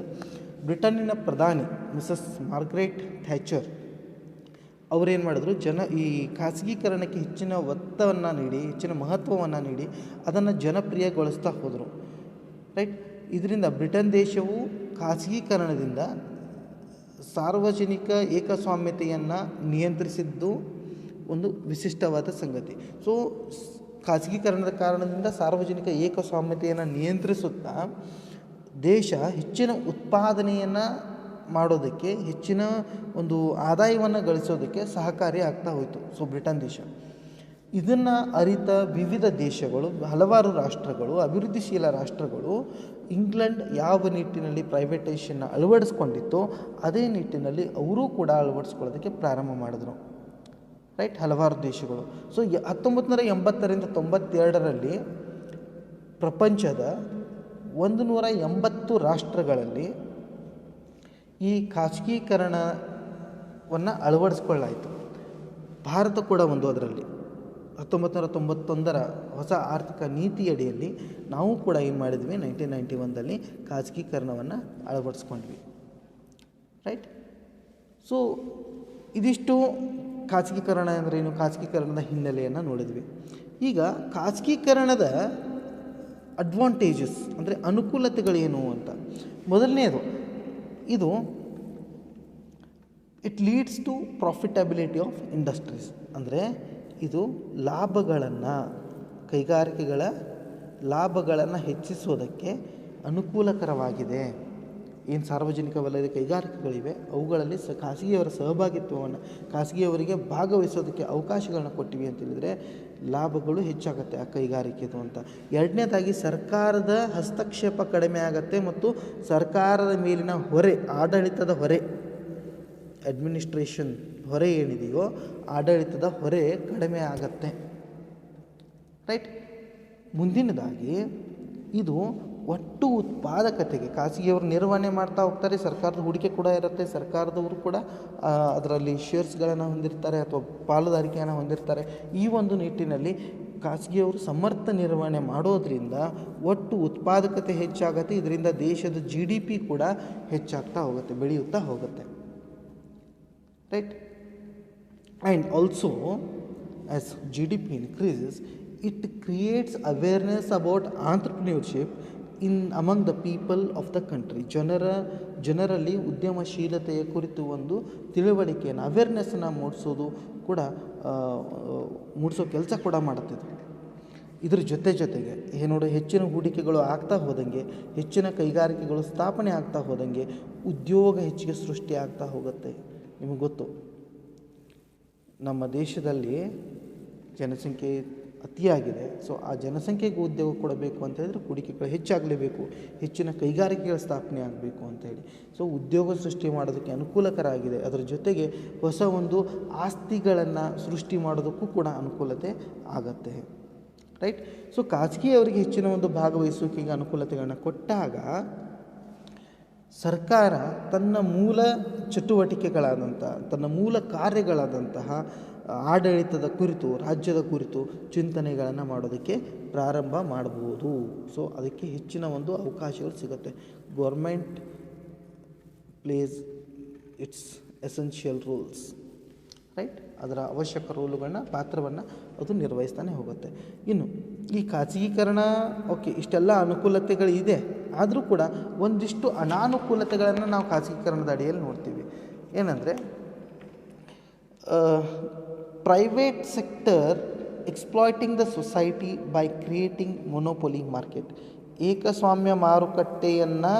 Speaker 1: ಬ್ರಿಟನ್ನಿನ ಪ್ರಧಾನಿ ಮಿಸಸ್ ಮಾರ್ಗ್ರೆಟ್ ಥ್ಯಾಚರ್ ಅವರೇನು ಮಾಡಿದ್ರು, ಈ ಖಾಸಗೀಕರಣಕ್ಕೆ ಹೆಚ್ಚಿನ ಒತ್ತನ್ನು ನೀಡಿ, ಹೆಚ್ಚಿನ ಮಹತ್ವವನ್ನು ನೀಡಿ ಅದನ್ನು ಜನಪ್ರಿಯಗೊಳಿಸ್ತಾ ಹೋದರು. ರೈಟ್. ಇದರಿಂದ ಬ್ರಿಟನ್ ದೇಶವು ಖಾಸಗೀಕರಣದಿಂದ ಸಾರ್ವಜನಿಕ ಏಕಸ್ವಾಮ್ಯತೆಯನ್ನು ನಿಯಂತ್ರಿಸಿದ್ದು ಒಂದು ವಿಶಿಷ್ಟವಾದ ಸಂಗತಿ. ಸೊ ಖಾಸಗೀಕರಣದ ಕಾರಣದಿಂದ ಸಾರ್ವಜನಿಕ ಏಕಸ್ವಾಮ್ಯತೆಯನ್ನು ನಿಯಂತ್ರಿಸುತ್ತಾ ದೇಶ ಹೆಚ್ಚಿನ ಉತ್ಪಾದನೆಯನ್ನು ಮಾಡೋದಕ್ಕೆ, ಹೆಚ್ಚಿನ ಒಂದು ಆದಾಯವನ್ನು ಗಳಿಸೋದಕ್ಕೆ ಸಹಕಾರಿ ಆಗ್ತಾ ಹೋಯಿತು. ಸೊ ಬ್ರಿಟನ್ ದೇಶ ಇದನ್ನು ಅರಿತ ವಿವಿಧ ದೇಶಗಳು, ಹಲವಾರು ರಾಷ್ಟ್ರಗಳು, ಅಭಿವೃದ್ಧಿಶೀಲ ರಾಷ್ಟ್ರಗಳು ಇಂಗ್ಲೆಂಡ್ ಯಾವ ನಿಟ್ಟಿನಲ್ಲಿ ಪ್ರೈವೇಟೈಸೇಷನ್ನ ಅಳವಡಿಸ್ಕೊಂಡಿತ್ತೋ ಅದೇ ನಿಟ್ಟಿನಲ್ಲಿ ಅವರೂ ಕೂಡ ಅಳವಡಿಸ್ಕೊಳ್ಳೋದಕ್ಕೆ ಪ್ರಾರಂಭ ಮಾಡಿದ್ರು. ರೈಟ್. ಹಲವಾರು ದೇಶಗಳು. ಸೊ 1980ರಿಂದ 92ರಲ್ಲಿ ಪ್ರಪಂಚದ 180 ರಾಷ್ಟ್ರಗಳಲ್ಲಿ ಈ ಖಾಸಗೀಕರಣವನ್ನು ಅಳವಡಿಸ್ಕೊಳ್ಳಾಯಿತು. ಭಾರತ ಕೂಡ ಒಂದು. ಅದರಲ್ಲಿ 1991ರ ಹೊಸ ಆರ್ಥಿಕ ನೀತಿಯಡಿಯಲ್ಲಿ ನಾವು ಕೂಡ ಏನು ಮಾಡಿದ್ವಿ, 1991ದಲ್ಲಿ ಖಾಸಗೀಕರಣವನ್ನು ಅಳವಡಿಸ್ಕೊಂಡ್ವಿ. ರೈಟ್. ಸೊ ಇದಿಷ್ಟು ಖಾಸಗೀಕರಣ ಅಂದ್ರೇನು, ಖಾಸಗೀಕರಣದ ಹಿನ್ನೆಲೆಯನ್ನು ನೋಡಿದ್ವಿ. ಈಗ ಖಾಸಗೀಕರಣದ ಅಡ್ವಾಂಟೇಜಸ್ ಅಂದರೆ ಅನುಕೂಲತೆಗಳೇನು ಅಂತ. ಮೊದಲನೇದು, ಇದು it leads to profitability of industries. ಅಂದರೆ ಇದು ಕೈಗಾರಿಕೆಗಳ ಲಾಭಗಳನ್ನು ಹೆಚ್ಚಿಸೋದಕ್ಕೆ ಅನುಕೂಲಕರವಾಗಿದೆ. ಏನು ಸಾರ್ವಜನಿಕ ವಲಯದ ಕೈಗಾರಿಕೆಗಳಿವೆ ಅವುಗಳಲ್ಲಿ ಖಾಸಗಿಯವರ ಸಹಭಾಗಿತ್ವವನ್ನು, ಖಾಸಗಿಯವರಿಗೆ ಭಾಗವಹಿಸೋದಕ್ಕೆ ಅವಕಾಶಗಳನ್ನ ಕೊಟ್ಟಿವಿ ಅಂತ ಹೇಳಿದರೆ ಲಾಭಗಳು ಹೆಚ್ಚಾಗುತ್ತೆ ಆ ಕೈಗಾರಿಕೆದು ಅಂತ. ಎರಡನೇದಾಗಿ ಸರ್ಕಾರದ ಹಸ್ತಕ್ಷೇಪ ಕಡಿಮೆ ಆಗುತ್ತೆ ಮತ್ತು ಸರ್ಕಾರದ ಮೇಲಿನ ಹೊರೆ, ಆಡಳಿತದ ಹೊರೆ, ಅಡ್ಮಿನಿಸ್ಟ್ರೇಷನ್ ಹೊರೆ ಏನಿದೆಯೋ ಆಡಳಿತದ ಹೊರೆ ಕಡಿಮೆ ಆಗತ್ತೆ. ರೈಟ್. ಮುಂದಿನದಾಗಿ ಇದು ಒಟ್ಟು ಉತ್ಪಾದಕತೆಗೆ ಖಾಸಗಿಯವರು ನಿರ್ವಹಣೆ ಮಾಡ್ತಾ ಹೋಗ್ತಾರೆ. ಸರ್ಕಾರದ ಹೂಡಿಕೆ ಕೂಡ ಇರುತ್ತೆ. ಸರ್ಕಾರದವರು ಕೂಡ ಅದರಲ್ಲಿ ಶೇರ್ಸ್ಗಳನ್ನು ಹೊಂದಿರ್ತಾರೆ ಅಥವಾ ಪಾಲುದಾರಿಕೆಯನ್ನು ಹೊಂದಿರ್ತಾರೆ. ಈ ಒಂದು ನಿಟ್ಟಿನಲ್ಲಿ ಖಾಸಗಿಯವರು ಸಮರ್ಥ ನಿರ್ವಹಣೆ ಮಾಡೋದ್ರಿಂದ ಒಟ್ಟು ಉತ್ಪಾದಕತೆ ಹೆಚ್ಚಾಗುತ್ತೆ. ಇದರಿಂದ ದೇಶದ GDP ಕೂಡ ಹೆಚ್ಚಾಗ್ತಾ ಹೋಗುತ್ತೆ, ಬೆಳೆಯುತ್ತಾ ಹೋಗುತ್ತೆ. Right. And also as GDP increases, it creates awareness about entrepreneurship among the people of the country. ಜನರಲ್ಲಿ ಉದ್ಯಮಶೀಲತೆಯ ಕುರಿತು ಒಂದು ತಿಳುವಳಿಕೆಯನ್ನು, ಅವೇರ್ನೆಸ್ಸನ್ನು ಮೂಡಿಸೋ ಕೆಲಸ ಕೂಡ ಮಾಡುತ್ತಿದೆ. ಇದ್ರ ಜೊತೆಗೆ ನೋಡಿ, ಹೆಚ್ಚಿನ ಹೂಡಿಕೆಗಳು ಆಗ್ತಾ ಹೋದಂಗೆ, ಹೆಚ್ಚಿನ ಕೈಗಾರಿಕೆಗಳು ಸ್ಥಾಪನೆ ಆಗ್ತಾ ಹೋದಂಗೆ ಉದ್ಯೋಗ ಹೆಚ್ಚಿಗೆ ಸೃಷ್ಟಿ ಆಗ್ತಾ ಹೋಗುತ್ತೆ. ನಿಮಗೆ ಗೊತ್ತು, ನಮ್ಮ ದೇಶದಲ್ಲಿ ಜನಸಂಖ್ಯೆ ಅತಿಯಾಗಿದೆ. ಸೊ ಆ ಜನಸಂಖ್ಯೆಗೆ ಉದ್ಯೋಗ ಕೊಡಬೇಕು ಅಂತ ಹೇಳಿದ್ರೆ ಹೂಡಿಕೆಗಳು ಹೆಚ್ಚಾಗಲೇಬೇಕು, ಹೆಚ್ಚಿನ ಕೈಗಾರಿಕೆಗಳ ಸ್ಥಾಪನೆ ಆಗಬೇಕು ಅಂತ ಹೇಳಿ. ಸೊ ಉದ್ಯೋಗ ಸೃಷ್ಟಿ ಮಾಡೋದಕ್ಕೆ ಅನುಕೂಲಕರ ಆಗಿದೆ. ಅದರ ಜೊತೆಗೆ ಹೊಸ ಒಂದು ಆಸ್ತಿಗಳನ್ನು ಸೃಷ್ಟಿ ಮಾಡೋದಕ್ಕೂ ಕೂಡ ಅನುಕೂಲತೆ ಆಗತ್ತೆ. ರೈಟ್. ಸೊ ಖಾಸಗಿಯವರಿಗೆ ಹೆಚ್ಚಿನ ಒಂದು ಭಾಗವಹಿಸುವಿಕೆಗೆ ಅನುಕೂಲತೆಗಳನ್ನು ಕೊಟ್ಟಾಗ ಸರ್ಕಾರ ತನ್ನ ಮೂಲ ಚಟುವಟಿಕೆಗಳಾದಂಥ, ತನ್ನ ಮೂಲ ಕಾರ್ಯಗಳಾದಂತಹ ಆಡಳಿತದ ಕುರಿತು, ರಾಜ್ಯದ ಕುರಿತು ಚಿಂತನೆಗಳನ್ನು ಮಾಡೋದಕ್ಕೆ ಪ್ರಾರಂಭ ಮಾಡ್ಬೋದು. ಸೊ ಅದಕ್ಕೆ ಹೆಚ್ಚಿನ ಒಂದು ಅವಕಾಶಗಳು ಸಿಗುತ್ತೆ. Government plays its essential roles. Right. ಅದರ ಅವಶ್ಯಕ ರೋಲುಗಳನ್ನ ಪಾತ್ರವನ್ನು ಅದು ನಿರ್ವಹಿಸ್ತಾನೆ ಹೋಗುತ್ತೆ. ಇನ್ನು ಈ ಖಾಸಗೀಕರಣ ಓಕೆ ಇಷ್ಟೆಲ್ಲ ಅನುಕೂಲತೆಗಳಿದೆ, ಆದರೂ ಕೂಡ ಒಂದಿಷ್ಟು ಅನಾನುಕೂಲತೆಗಳನ್ನು ನಾವು ಖಾಸಗೀಕರಣದ ಅಡಿಯಲ್ಲಿ ನೋಡ್ತೀವಿ. ಏನಂದರೆ private sector exploiting the society by creating monopoly market. ಏಕಸ್ವಾಮ್ಯ ಮಾರುಕಟ್ಟೆಯನ್ನು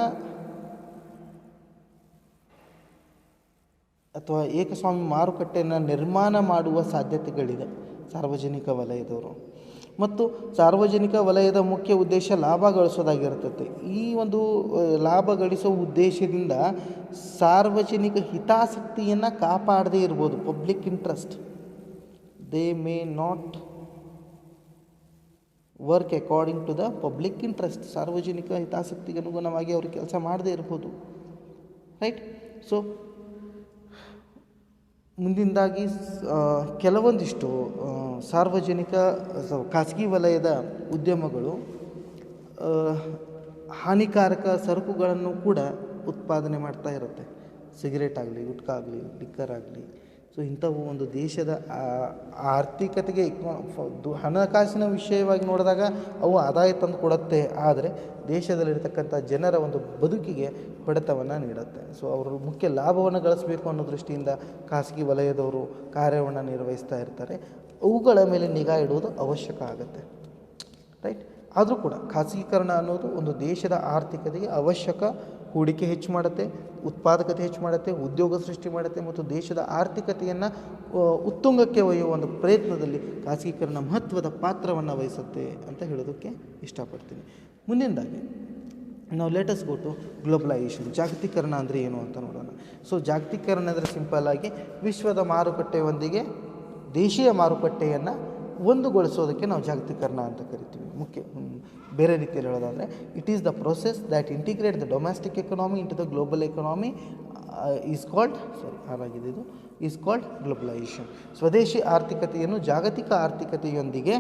Speaker 1: ಅಥವಾ ಏಕಸ್ವಾಮ್ಯ ಮಾರುಕಟ್ಟೆಯನ್ನು ನಿರ್ಮಾಣ ಮಾಡುವ ಸಾಧ್ಯತೆಗಳಿದೆ ಸಾರ್ವಜನಿಕ ವಲಯದವರು. ಮತ್ತು ಸಾರ್ವಜನಿಕ ವಲಯದ ಮುಖ್ಯ ಉದ್ದೇಶ ಲಾಭ ಗಳಿಸೋದಾಗಿರ್ತದೆ. ಈ ಒಂದು ಲಾಭ ಗಳಿಸೋ ಉದ್ದೇಶದಿಂದ ಸಾರ್ವಜನಿಕ ಹಿತಾಸಕ್ತಿಯನ್ನು ಕಾಪಾಡದೇ ಇರ್ಬೋದು. Public interest, they may not work according to the public interest. ಸಾರ್ವಜನಿಕ ಹಿತಾಸಕ್ತಿಗೆ ಅನುಗುಣವಾಗಿ ಅವರು ಕೆಲಸ ಮಾಡದೇ ಇರ್ಬೋದು. ರೈಟ್. ಸೊ ಮುಂದಿಂದಾಗಿ ಕೆಲವೊಂದಿಷ್ಟು ಸಾರ್ವಜನಿಕ ಖಾಸಗಿ ವಲಯದ ಉದ್ಯಮಗಳು ಹಾನಿಕಾರಕ ಸರಕುಗಳನ್ನು ಕೂಡ ಉತ್ಪಾದನೆ ಮಾಡ್ತಾ ಇರುತ್ತೆ. ಸಿಗರೇಟ್ ಆಗಲಿ, ಗುಟ್ಕಾ ಆಗಲಿ, ಲಿಕ್ಕರ್ ಆಗಲಿ. ಸೊ ಇಂಥವು ಒಂದು ದೇಶದ ಆರ್ಥಿಕತೆಗೆ ಹಣಕಾಸಿನ ವಿಷಯವಾಗಿ ನೋಡಿದಾಗ ಅವು ಆದಾಯ ತಂದು ಕೊಡುತ್ತೆ, ಆದರೆ ದೇಶದಲ್ಲಿರ್ತಕ್ಕಂಥ ಜನರ ಒಂದು ಬದುಕಿಗೆ ಹೊಡೆತವನ್ನು ನೀಡುತ್ತೆ. ಸೊ ಅವರು ಮುಖ್ಯ ಲಾಭವನ್ನು ಗಳಿಸಬೇಕು ಅನ್ನೋ ದೃಷ್ಟಿಯಿಂದ ಖಾಸಗಿ ವಲಯದವರು ಕಾರ್ಯವನ್ನು ನಿರ್ವಹಿಸ್ತಾ ಇರ್ತಾರೆ. ಅವುಗಳ ಮೇಲೆ ನಿಗಾ ಇಡುವುದು ಅವಶ್ಯಕ ಆಗುತ್ತೆ. ರೈಟ್. ಆದರೂ ಕೂಡ ಖಾಸಗೀಕರಣ ಅನ್ನೋದು ಒಂದು ದೇಶದ ಆರ್ಥಿಕತೆಗೆ ಅವಶ್ಯಕ. ಹೂಡಿಕೆ ಹೆಚ್ಚು ಮಾಡುತ್ತೆ, ಉತ್ಪಾದಕತೆ ಹೆಚ್ಚು ಮಾಡುತ್ತೆ, ಉದ್ಯೋಗ ಸೃಷ್ಟಿ ಮಾಡುತ್ತೆ ಮತ್ತು ದೇಶದ ಆರ್ಥಿಕತೆಯನ್ನು ಉತ್ತುಂಗಕ್ಕೆ ಒಯ್ಯುವ ಒಂದು ಪ್ರಯತ್ನದಲ್ಲಿ ಖಾಸಗೀಕರಣ ಮಹತ್ವದ ಪಾತ್ರವನ್ನು ವಹಿಸುತ್ತೆ ಅಂತ ಹೇಳೋದಕ್ಕೆ ಇಷ್ಟಪಡ್ತೀನಿ. ಮುಂದಿನದಾಗಿ ನಾವು ಲೇಟೆಸ್ಟ್ ಗೋ ಟು ಗ್ಲೋಬಲೈಸೇಷನ್. ಜಾಗತೀಕರಣ ಅಂದರೆ ಏನು ಅಂತ ನೋಡೋಣ. ಸೊ ಜಾಗತೀಕರಣ ಅಂದರೆ ಸಿಂಪಲ್ ಆಗಿ ವಿಶ್ವದ ಮಾರುಕಟ್ಟೆಯೊಂದಿಗೆ ದೇಶೀಯ ಮಾರುಕಟ್ಟೆಯನ್ನು ಒಂದುಗೊಳಿಸೋದಕ್ಕೆ ನಾವು ಜಾಗತೀಕರಣ ಅಂತ ಕರಿತೀವಿ. ಬೇರೆ ರೀತಿಯಲ್ಲಿ ಹೇಳೋದಾದರೆ it is the process that integrate the domestic economy into the global economy is called globalisation. ಸ್ವದೇಶಿ ಆರ್ಥಿಕತೆಯನ್ನು ಜಾಗತಿಕ ಆರ್ಥಿಕತೆಯೊಂದಿಗೆ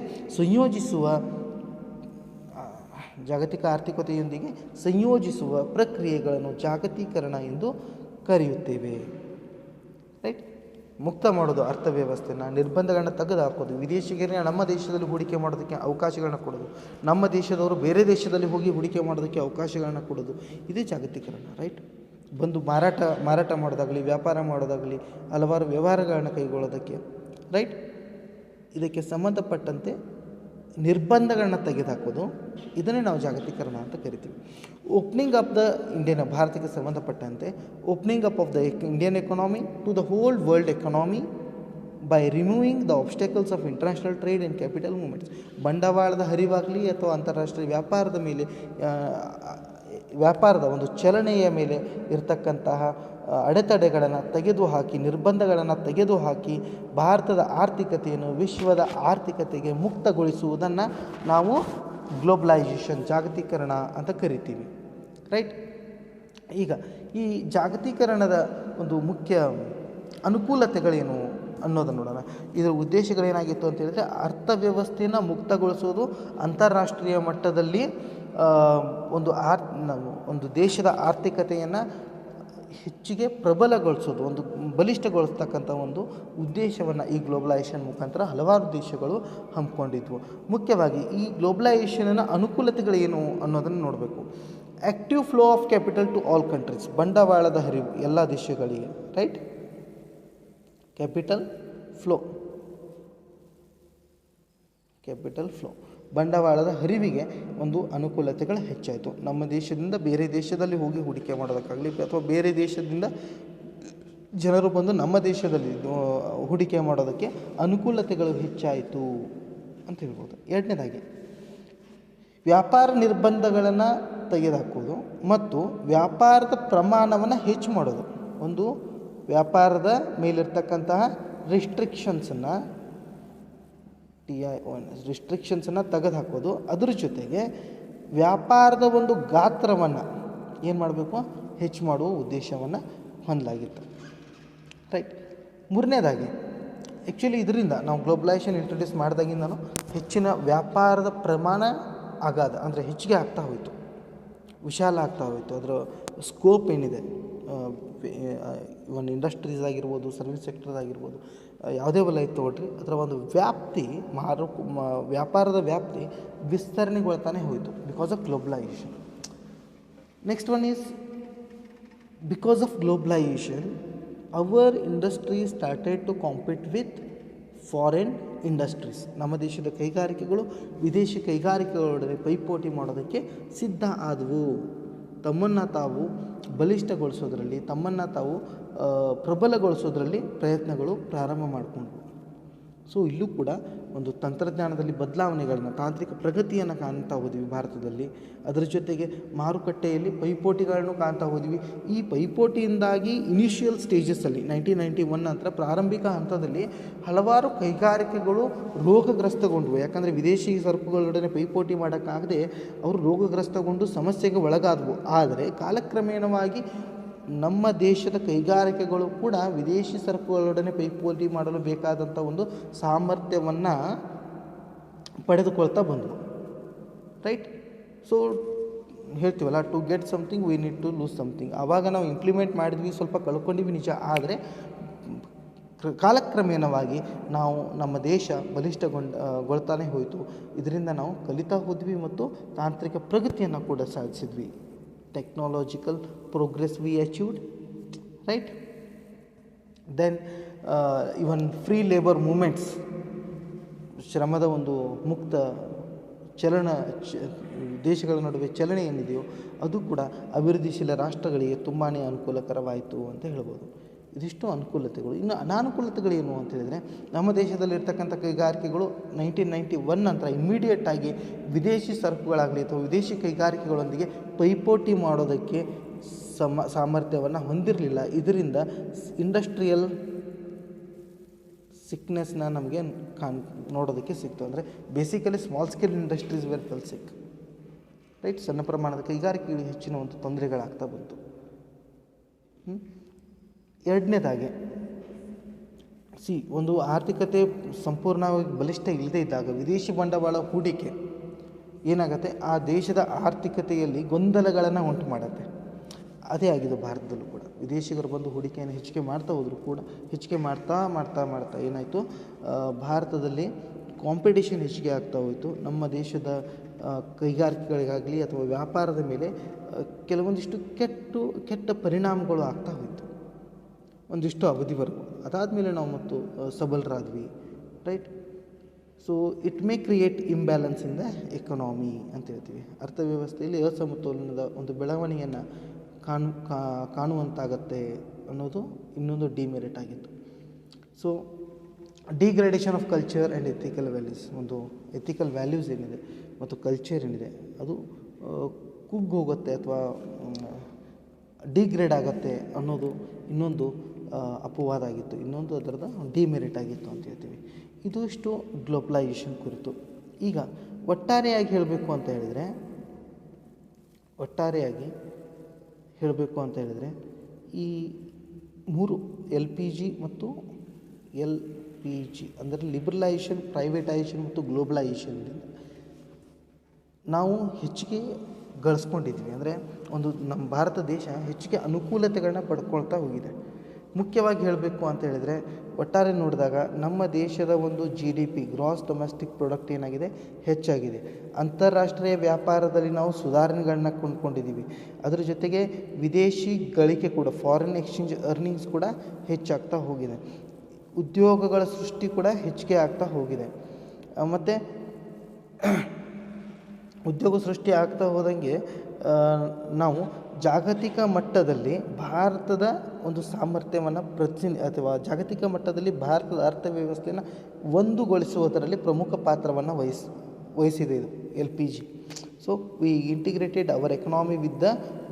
Speaker 1: ಸಂಯೋಜಿಸುವ ಪ್ರಕ್ರಿಯೆಗಳನ್ನು ಜಾಗತೀಕರಣ ಎಂದು ಕರೆಯುತ್ತೇವೆ. ರೈಟ್. ಮುಕ್ತ ಮಾಡೋದು ಅರ್ಥವ್ಯವಸ್ಥೆನ, ನಿರ್ಬಂಧಗಳನ್ನ ತೆಗೆದುಹಾಕೋದು, ವಿದೇಶಿಗರಿಗೆ ನಮ್ಮ ದೇಶದಲ್ಲಿ ಹೂಡಿಕೆ ಮಾಡೋದಕ್ಕೆ ಅವಕಾಶಗಳನ್ನ ಕೊಡೋದು, ನಮ್ಮ ದೇಶದವರು ಬೇರೆ ದೇಶದಲ್ಲಿ ಹೋಗಿ ಹೂಡಿಕೆ ಮಾಡೋದಕ್ಕೆ ಅವಕಾಶಗಳನ್ನ ಕೊಡೋದು, ಇದೇ ಜಾಗತೀಕರಣ. ರೈಟ್. ಬಂದು ಮಾರಾಟ ಮಾಡೋದಾಗಲಿ, ವ್ಯಾಪಾರ ಮಾಡೋದಾಗಲಿ, ಹಲವಾರು ವ್ಯವಹಾರಗಳನ್ನ ಕೈಗೊಳ್ಳೋದಕ್ಕೆ. ರೈಟ್. ಇದಕ್ಕೆ ಸಂಬಂಧಪಟ್ಟಂತೆ ನಿರ್ಬಂಧಗಳನ್ನ ತೆಗೆದುಹಾಕೋದು, ಇದನ್ನೇ ನಾವು ಜಾಗತೀಕರಣ ಅಂತ ಕರಿತೀವಿ. ಭಾರತಕ್ಕೆ ಸಂಬಂಧಪಟ್ಟಂತೆ opening up of the Indian economy to the whole world economy by removing the obstacles of international trade and capital movements. ಬಂಡವಾಳದ ಹರಿವಾಗಲಿ ಅಥವಾ ಅಂತಾರಾಷ್ಟ್ರೀಯ ವ್ಯಾಪಾರದ ಒಂದು ಚಲನೆಯ ಮೇಲೆ ಇರತಕ್ಕಂತಹ ಅಡೆತಡೆಗಳನ್ನು ತೆಗೆದುಹಾಕಿ, ನಿರ್ಬಂಧಗಳನ್ನು ತೆಗೆದುಹಾಕಿ ಭಾರತದ ಆರ್ಥಿಕತೆಯನ್ನು ವಿಶ್ವದ ಆರ್ಥಿಕತೆಗೆ ಮುಕ್ತಗೊಳಿಸುವುದನ್ನು ನಾವು ಗ್ಲೋಬಲೈಸೇಷನ್, ಜಾಗತೀಕರಣ ಅಂತ ಕರಿತೀವಿ. ರೈಟ್. ಈಗ ಈ ಜಾಗತೀಕರಣದ ಒಂದು ಮುಖ್ಯ ಅನುಕೂಲತೆಗಳೇನು ಅನ್ನೋದನ್ನು ನೋಡೋಣ. ಇದರ ಉದ್ದೇಶಗಳೇನಾಗಿತ್ತು ಅಂತ ಹೇಳಿದರೆ ಅರ್ಥವ್ಯವಸ್ಥೆಯನ್ನು ಮುಕ್ತಗೊಳಿಸೋದು, ಅಂತಾರಾಷ್ಟ್ರೀಯ ಮಟ್ಟದಲ್ಲಿ ಒಂದು ದೇಶದ ಆರ್ಥಿಕತೆಯನ್ನು ಹೆಚ್ಚಿಗೆ ಪ್ರಬಲಗೊಳಿಸೋದು, ಒಂದು ಬಲಿಷ್ಠಗೊಳಿಸ್ತಕ್ಕಂಥ ಒಂದು ಉದ್ದೇಶವನ್ನು ಈ ಗ್ಲೋಬಲೈಸೇಷನ್ ಮುಖಾಂತರ ಹಲವಾರು ದೇಶಗಳು ಹಮ್ಮಿಕೊಂಡಿದ್ವು. ಮುಖ್ಯವಾಗಿ ಈ ಗ್ಲೋಬಲೈಸೇಷನ್ನ ಅನುಕೂಲತೆಗಳೇನು ಅನ್ನೋದನ್ನು ನೋಡಬೇಕು. Active flow of capital to all countries. ಬಂಡವಾಳದ ಹರಿವು ಎಲ್ಲ ದೇಶಗಳಿಗೆ. ರೈಟ್. ಕ್ಯಾಪಿಟಲ್ ಫ್ಲೋ ಬಂಡವಾಳದ ಹರಿವಿಗೆ ಒಂದು ಅನುಕೂಲತೆಗಳು ಹೆಚ್ಚಾಯಿತು. ನಮ್ಮ ದೇಶದಿಂದ ಬೇರೆ ದೇಶದಲ್ಲಿ ಹೋಗಿ ಹೂಡಿಕೆ ಮಾಡೋದಕ್ಕಾಗಲಿ ಅಥವಾ ಬೇರೆ ದೇಶದಿಂದ ಜನರು ಬಂದು ನಮ್ಮ ದೇಶದಲ್ಲಿ ಹೂಡಿಕೆ ಮಾಡೋದಕ್ಕೆ ಅನುಕೂಲತೆಗಳು ಹೆಚ್ಚಾಯಿತು ಅಂತ ಹೇಳ್ಬೋದು. ಎರಡನೇದಾಗಿ ವ್ಯಾಪಾರ ನಿರ್ಬಂಧಗಳನ್ನು ತೆಗೆದುಹಾಕೋದು ಮತ್ತು ವ್ಯಾಪಾರದ ಪ್ರಮಾಣವನ್ನು ಹೆಚ್ಚು ಮಾಡೋದು. ಒಂದು ವ್ಯಾಪಾರದ ಮೇಲಿರ್ತಕ್ಕಂತಹ ರಿಸ್ಟ್ರಿಕ್ಷನ್ಸನ್ನು ತೆಗೆದುಹಾಕೋದು, ಅದ್ರ ಜೊತೆಗೆ ವ್ಯಾಪಾರದ ಒಂದು ಗಾತ್ರವನ್ನು ಏನು ಮಾಡಬೇಕು, ಹೆಚ್ಚು ಮಾಡುವ ಉದ್ದೇಶವನ್ನು ಹೊಂದಲಾಗಿತ್ತು. ರೈಟ್. ಮೂರನೇದಾಗಿ ಆ್ಯಕ್ಚುಲಿ ಇದರಿಂದ ನಾವು ಗ್ಲೋಬಲೈಸೇಷನ್ ಇಂಟ್ರೊಡ್ಯೂಸ್ ಮಾಡಿದಾಗಿಂದನೂ ಹೆಚ್ಚಿನ ವ್ಯಾಪಾರದ ಪ್ರಮಾಣ ಅಂದರೆ ಹೆಚ್ಚಿಗೆ ಆಗ್ತಾ ಹೋಯಿತು, ವಿಶಾಲ ಆಗ್ತಾ ಹೋಯಿತು. ಅದರ ಸ್ಕೋಪ್ ಏನಿದೆ, ಇವನ್ ಇಂಡಸ್ಟ್ರೀಸ್ ಆಗಿರ್ಬೋದು, ಸರ್ವಿಸ್ ಸೆಕ್ಟರ್ ಆಗಿರ್ಬೋದು, ಯಾವುದೇ ವಲಯ ತೊಗೊಳ್ರಿ, ಅದರ ಒಂದು ವ್ಯಾಪ್ತಿ ವ್ಯಾಪಾರದ ವ್ಯಾಪ್ತಿ ವಿಸ್ತರಣೆಗೊಳ್ತಾನೆ ಹೋಯಿತು because of globalisation. Next one is because of globalisation our industry started to compete with foreign industries. ನಮ್ಮ ದೇಶದ ಕೈಗಾರಿಕೆಗಳು ವಿದೇಶಿ ಕೈಗಾರಿಕೆಗಳೊಡನೆ ಪೈಪೋಟಿ ಮಾಡೋದಕ್ಕೆ ಸಿದ್ಧ ಆದವು. ತಮ್ಮನ್ನು ತಾವು ಬಲಿಷ್ಠಗೊಳಿಸೋದ್ರಲ್ಲಿ, ತಮ್ಮನ್ನು ತಾವು ಪ್ರಬಲಗೊಳಿಸೋದ್ರಲ್ಲಿ ಪ್ರಯತ್ನಗಳು ಪ್ರಾರಂಭ ಮಾಡಿಕೊಂಡ್ರು. ಸೊ ಇಲ್ಲೂ ಕೂಡ ಒಂದು ತಂತ್ರಜ್ಞಾನದಲ್ಲಿ ಬದಲಾವಣೆಗಳನ್ನು, ತಾಂತ್ರಿಕ ಪ್ರಗತಿಯನ್ನು ಕಾಣ್ತಾ ಹೋದ್ವಿ ಭಾರತದಲ್ಲಿ. ಅದರ ಜೊತೆಗೆ ಮಾರುಕಟ್ಟೆಯಲ್ಲಿ ಪೈಪೋಟಿಗಳನ್ನು ಕಾಣ್ತಾ ಹೋದ್ವಿ. ಈ ಪೈಪೋಟಿಯಿಂದಾಗಿ ಇನಿಷಿಯಲ್ ಸ್ಟೇಜಸ್ಸಲ್ಲಿ 1991 ನಂತರ ಪ್ರಾರಂಭಿಕ ಹಂತದಲ್ಲಿ ಹಲವಾರು ಕೈಗಾರಿಕೆಗಳು ರೋಗಗ್ರಸ್ತಗೊಂಡವು. ಯಾಕಂದರೆ ವಿದೇಶಿ ಸರಕುಗಳೊಡನೆ ಪೈಪೋಟಿ ಮಾಡೋಕ್ಕಾಗದೆ ಅವರು ರೋಗಗ್ರಸ್ತಗೊಂಡು ಸಮಸ್ಯೆಗೆ ಒಳಗಾದವು. ಆದರೆ ಕಾಲಕ್ರಮೇಣವಾಗಿ ನಮ್ಮ ದೇಶದ ಕೈಗಾರಿಕೆಗಳು ಕೂಡ ವಿದೇಶಿ ಸರಕುಗಳೊಡನೆ ಪೈಪೋಟಿ ಮಾಡಲು ಬೇಕಾದಂಥ ಒಂದು ಸಾಮರ್ಥ್ಯವನ್ನು ಪಡೆದುಕೊಳ್ತಾ ಬಂದವು. ರೈಟ್. ಸೊ ಹೇಳ್ತೀವಲ್ಲ, to get something we need to lose something. ಆವಾಗ ನಾವು ಇಂಪ್ಲಿಮೆಂಟ್ ಮಾಡಿದ್ವಿ, ಸ್ವಲ್ಪ ಕಳ್ಕೊಂಡಿವಿ ನಿಜ. ಆದರೆ ಕಾಲಕ್ರಮೇಣವಾಗಿ ನಾವು ನಮ್ಮ ದೇಶ ಬಲಿಷ್ಠಗೊಳ್ತಾನೆ ಹೋಯಿತು. ಇದರಿಂದ ನಾವು ಕಲಿತಾ ಹೋದ್ವಿ ಮತ್ತು ತಾಂತ್ರಿಕ ಪ್ರಗತಿಯನ್ನು ಕೂಡ ಸಾಧಿಸಿದ್ವಿ. Technological progress we achieved, right. Then even free labour movements, ಶ್ರಮದ ಒಂದು ಮುಕ್ತ ದೇಶಗಳ ನಡುವೆ ಚಲನೆ ಏನಿದೆಯೋ ಅದು ಕೂಡ ಅಭಿವೃದ್ಧಿಶೀಲ ರಾಷ್ಟ್ರಗಳಿಗೆ ತುಂಬಾ ಅನುಕೂಲಕರವಾಯಿತು ಅಂತ ಹೇಳ್ಬೋದು. ಇದಿಷ್ಟು ಅನುಕೂಲತೆಗಳು. ಇನ್ನು ಅನಾನುಕೂಲತೆಗಳೇನು ಅಂತ ಹೇಳಿದರೆ, ನಮ್ಮ ದೇಶದಲ್ಲಿರ್ತಕ್ಕಂಥ ಕೈಗಾರಿಕೆಗಳು 1991 ನಂತರ ಇಮ್ಮಿಡಿಯೇಟಾಗಿ ವಿದೇಶಿ ಸರಕುಗಳಾಗಲಿ ಅಥವಾ ವಿದೇಶಿ ಕೈಗಾರಿಕೆಗಳೊಂದಿಗೆ ಪೈಪೋಟಿ ಮಾಡೋದಕ್ಕೆ ಸಾಮರ್ಥ್ಯವನ್ನು ಹೊಂದಿರಲಿಲ್ಲ. ಇದರಿಂದ ಇಂಡಸ್ಟ್ರಿಯಲ್ ಸಿಕ್ನೆಸ್ನ ನಮಗೆ ನೋಡೋದಕ್ಕೆ ಸಿಕ್ತು. ಅಂದರೆ basically small scale industries were fell sick, right. ಸಣ್ಣ ಪ್ರಮಾಣದ ಕೈಗಾರಿಕೆಗಳಿಗೆ ಹೆಚ್ಚಿನ ಒಂದು ತೊಂದರೆಗಳಾಗ್ತಾ ಬಂತು. ಎರಡನೇದಾಗಿ ಒಂದು ಆರ್ಥಿಕತೆ ಸಂಪೂರ್ಣವಾಗಿ ಬಲಿಷ್ಠ ಇಲ್ಲದೇ ಇದ್ದಾಗ ವಿದೇಶಿ ಬಂಡವಾಳ ಹೂಡಿಕೆ ಏನಾಗುತ್ತೆ, ಆ ದೇಶದ ಆರ್ಥಿಕತೆಯಲ್ಲಿ ಗೊಂದಲಗಳನ್ನು ಉಂಟು ಮಾಡುತ್ತೆ. ಅದೇ ಆಗಿದೆ ಭಾರತದಲ್ಲೂ ಕೂಡ. ವಿದೇಶಿಗರು ಬಂದು ಹೂಡಿಕೆಯನ್ನು ಹೆಚ್ಚಿಗೆ ಮಾಡ್ತಾ ಹೋದರೂ ಕೂಡ ಹೆಚ್ಚಿಗೆ ಮಾಡ್ತಾ ಏನಾಯಿತು, ಭಾರತದಲ್ಲಿ ಕಾಂಪಿಟೇಷನ್ ಹೆಚ್ಚಿಗೆ ಆಗ್ತಾ ಹೋಯಿತು. ನಮ್ಮ ದೇಶದ ಕೈಗಾರಿಕೆಗಳಿಗಾಗಲಿ ಅಥವಾ ವ್ಯಾಪಾರದ ಮೇಲೆ ಕೆಲವೊಂದಿಷ್ಟು ಕೆಟ್ಟ ಪರಿಣಾಮಗಳು ಆಗ್ತಾ ಹೋಯಿತು ಒಂದಿಷ್ಟು ಅವಧಿವರೆಗೂ. ಅದಾದಮೇಲೆ ನಾವು ಮತ್ತು ಸಬಲರಾದ್ವಿ, right. So it may create imbalance in the economy ಅಂತ ಹೇಳ್ತೀವಿ. ಅರ್ಥವ್ಯವಸ್ಥೆಯಲ್ಲಿ ಅಸಮತೋಲನದ ಒಂದು ಬೆಳವಣಿಗೆಯನ್ನು ಕಾಣುವಂತಾಗತ್ತೆ ಅನ್ನೋದು ಇನ್ನೊಂದು ಡಿಮೆರಿಟ್ ಆಗಿತ್ತು. So degradation of culture and ethical values, ಒಂದು ಎಥಿಕಲ್ ವ್ಯಾಲ್ಯೂಸ್ ಏನಿದೆ ಮತ್ತು ಕಲ್ಚರ್ ಏನಿದೆ ಅದು ಕುಗ್ಗೋಗುತ್ತೆ ಅಥವಾ ಡಿಗ್ರೇಡ್ ಆಗುತ್ತೆ ಅನ್ನೋದು ಇನ್ನೊಂದು ಅಪವಾದ ಆಗಿತ್ತು, ಇನ್ನೊಂದು ಅದರದ ಡಿಮೆರಿಟ್ ಆಗಿತ್ತು ಅಂತ ಹೇಳ್ತೀವಿ. ಇದು ಇಷ್ಟು ಗ್ಲೋಬಲೈಸೇಷನ್ ಕುರಿತು. ಈಗ ಒಟ್ಟಾರೆಯಾಗಿ ಹೇಳಬೇಕು ಅಂತ ಹೇಳಿದರೆ ಈ ಮೂರು LPG ಮತ್ತು LPG ಅಂದರೆ ಲಿಬರಲೈಸೇಷನ್, ಪ್ರೈವೇಟೈಸೇಷನ್ ಮತ್ತು ಗ್ಲೋಬಲೈಸೇಷನ್ ನಾವು ಹೆಚ್ಚಿಗೆ ಗಳಿಸ್ಕೊಂಡಿದ್ವಿ. ಅಂದರೆ ನಮ್ಮ ಭಾರತ ದೇಶ ಹೆಚ್ಚಿಗೆ ಅನುಕೂಲತೆಗಳನ್ನ ಪಡ್ಕೊಳ್ತಾ ಹೋಗಿದೆ. ಮುಖ್ಯವಾಗಿ ಹೇಳಬೇಕು ಅಂತ ಹೇಳಿದರೆ, ಒಟ್ಟಾರೆ ನೋಡಿದಾಗ ನಮ್ಮ ದೇಶದ ಒಂದು GDP ಗ್ರಾಸ್ ಡೊಮೆಸ್ಟಿಕ್ ಪ್ರಾಡಕ್ಟ್ ಏನಾಗಿದೆ, ಹೆಚ್ಚಾಗಿದೆ. ಅಂತಾರಾಷ್ಟ್ರೀಯ ವ್ಯಾಪಾರದಲ್ಲಿ ನಾವು ಸುಧಾರಣೆಗಳನ್ನ ಕೊಂಡ್ಕೊಂಡಿದ್ದೀವಿ. ಅದರ ಜೊತೆಗೆ ವಿದೇಶಿ ಗಳಿಕೆ ಕೂಡ, ಫಾರಿನ್ ಎಕ್ಸ್ಚೇಂಜ್ ಅರ್ನಿಂಗ್ಸ್ ಕೂಡ ಹೆಚ್ಚಾಗ್ತಾ ಹೋಗಿದೆ. ಉದ್ಯೋಗಗಳ ಸೃಷ್ಟಿ ಕೂಡ ಹೆಚ್ಚಿಗೆ ಆಗ್ತಾ ಹೋಗಿದೆ. ಮತ್ತು ಉದ್ಯೋಗ ಸೃಷ್ಟಿ ಆಗ್ತಾ ಹೋದಂಗೆ ನಾವು ಜಾಗತಿಕ ಮಟ್ಟದಲ್ಲಿ ಭಾರತದ ಒಂದು ಸಾಮರ್ಥ್ಯವನ್ನು ಅಥವಾ ಜಾಗತಿಕ ಮಟ್ಟದಲ್ಲಿ ಭಾರತದ ಅರ್ಥವ್ಯವಸ್ಥೆಯನ್ನು ಒಂದುಗೊಳಿಸುವುದರಲ್ಲಿ ಪ್ರಮುಖ ಪಾತ್ರವನ್ನು ವಹಿಸಿದೆ ಇದು LPG. So we integrated our economy with the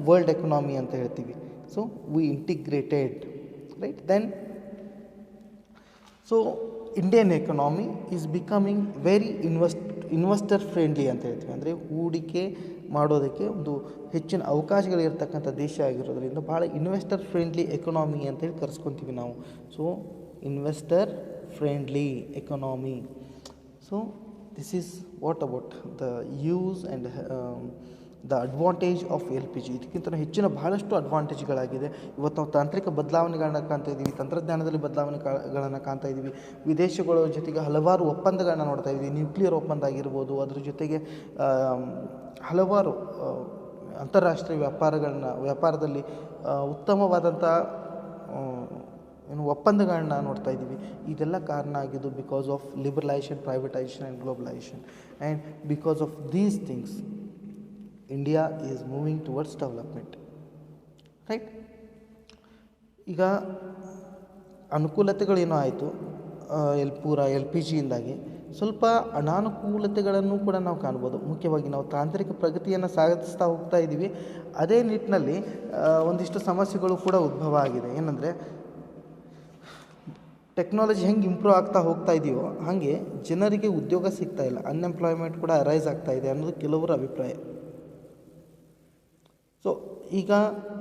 Speaker 1: world economy ಅಂತ ಹೇಳ್ತೀವಿ. So we integrated, right. Then so Indian economy is becoming very investor friendly ಅಂತ ಹೇಳ್ತೀವಿ. ಅಂದರೆ ಹೂಡಿಕೆ ಮಾಡೋದಕ್ಕೆ ಒಂದು ಹೆಚ್ಚಿನ ಅವಕಾಶಗಳಿರ್ತಕ್ಕಂಥ ದೇಶ ಆಗಿರೋದ್ರಿಂದ ಭಾಳ ಇನ್ವೆಸ್ಟರ್ ಫ್ರೆಂಡ್ಲಿ ಎಕನಾಮಿ ಅಂತೇಳಿ ಕರೆಸ್ಕೊತೀವಿ ನಾವು. So investor friendly economy. So this is what about the use and the advantage of L P G. ಇದಕ್ಕಿಂತ ಹೆಚ್ಚಿನ ಬಹಳಷ್ಟು ಅಡ್ವಾಂಟೇಜ್ಗಳಾಗಿದೆ. ಇವತ್ತು ನಾವು ತಾಂತ್ರಿಕ ಬದಲಾವಣೆಗಳನ್ನ ಕಾಣ್ತಾ ಇದ್ದೀವಿ, ತಂತ್ರಜ್ಞಾನದಲ್ಲಿ ಬದಲಾವಣೆಗಳನ್ನ ಕಾಣ್ತಾ ಇದ್ದೀವಿ, ವಿದೇಶಗಳ ಜೊತೆಗೆ ಹಲವಾರು ಒಪ್ಪಂದಗಳನ್ನ ನೋಡ್ತಾ ಇದ್ದೀವಿ. ನ್ಯೂಕ್ಲಿಯರ್ ಒಪ್ಪಂದ ಆಗಿರ್ಬೋದು, ಅದ್ರ ಜೊತೆಗೆ ಹಲವಾರು ಅಂತಾರಾಷ್ಟ್ರೀಯ ವ್ಯಾಪಾರದಲ್ಲಿ ಉತ್ತಮವಾದಂಥ ಒಪ್ಪಂದಗಳನ್ನ ನೋಡ್ತಾ ಇದ್ದೀವಿ. ಇದೆಲ್ಲ ಕಾರಣ ಆಗಿದ್ದು because of liberalisation, privatisation and globalisation. And because of these things India is moving towards development, right. ಈಗ ಅನುಕೂಲತೆಗಳೇನೋ ಆಯಿತು ಎಲ್ ಪಿ ಜಿಯಿಂದಾಗಿ, ಸ್ವಲ್ಪ ಅನಾನುಕೂಲತೆಗಳನ್ನು ಕೂಡ ನಾವು ಕಾಣ್ಬೋದು. ಮುಖ್ಯವಾಗಿ ನಾವು ತಾಂತ್ರಿಕ ಪ್ರಗತಿಯನ್ನು ಸಾಧಿಸ್ತಾ ಹೋಗ್ತಾ ಇದ್ದೀವಿ, ಅದೇ ನಿಟ್ಟಿನಲ್ಲಿ ಒಂದಿಷ್ಟು ಸಮಸ್ಯೆಗಳು ಕೂಡ ಉದ್ಭವ ಆಗಿದೆ. ಏನಂದರೆ, ಟೆಕ್ನಾಲಜಿ ಹೆಂಗೆ ಇಂಪ್ರೂವ್ ಆಗ್ತಾ ಹೋಗ್ತಾ ಇದೆಯೋ ಹಾಗೆ ಜನರಿಗೆ ಉದ್ಯೋಗ ಸಿಗ್ತಾ ಇಲ್ಲ, ಅನ್ಎಂಪ್ಲಾಯ್ಮೆಂಟ್ ಕೂಡ ಅರೈಸ್ ಆಗ್ತಾ ಇದೆ ಅನ್ನೋದು ಕೆಲವರ ಅಭಿಪ್ರಾಯ. ಸೊ ಈಗ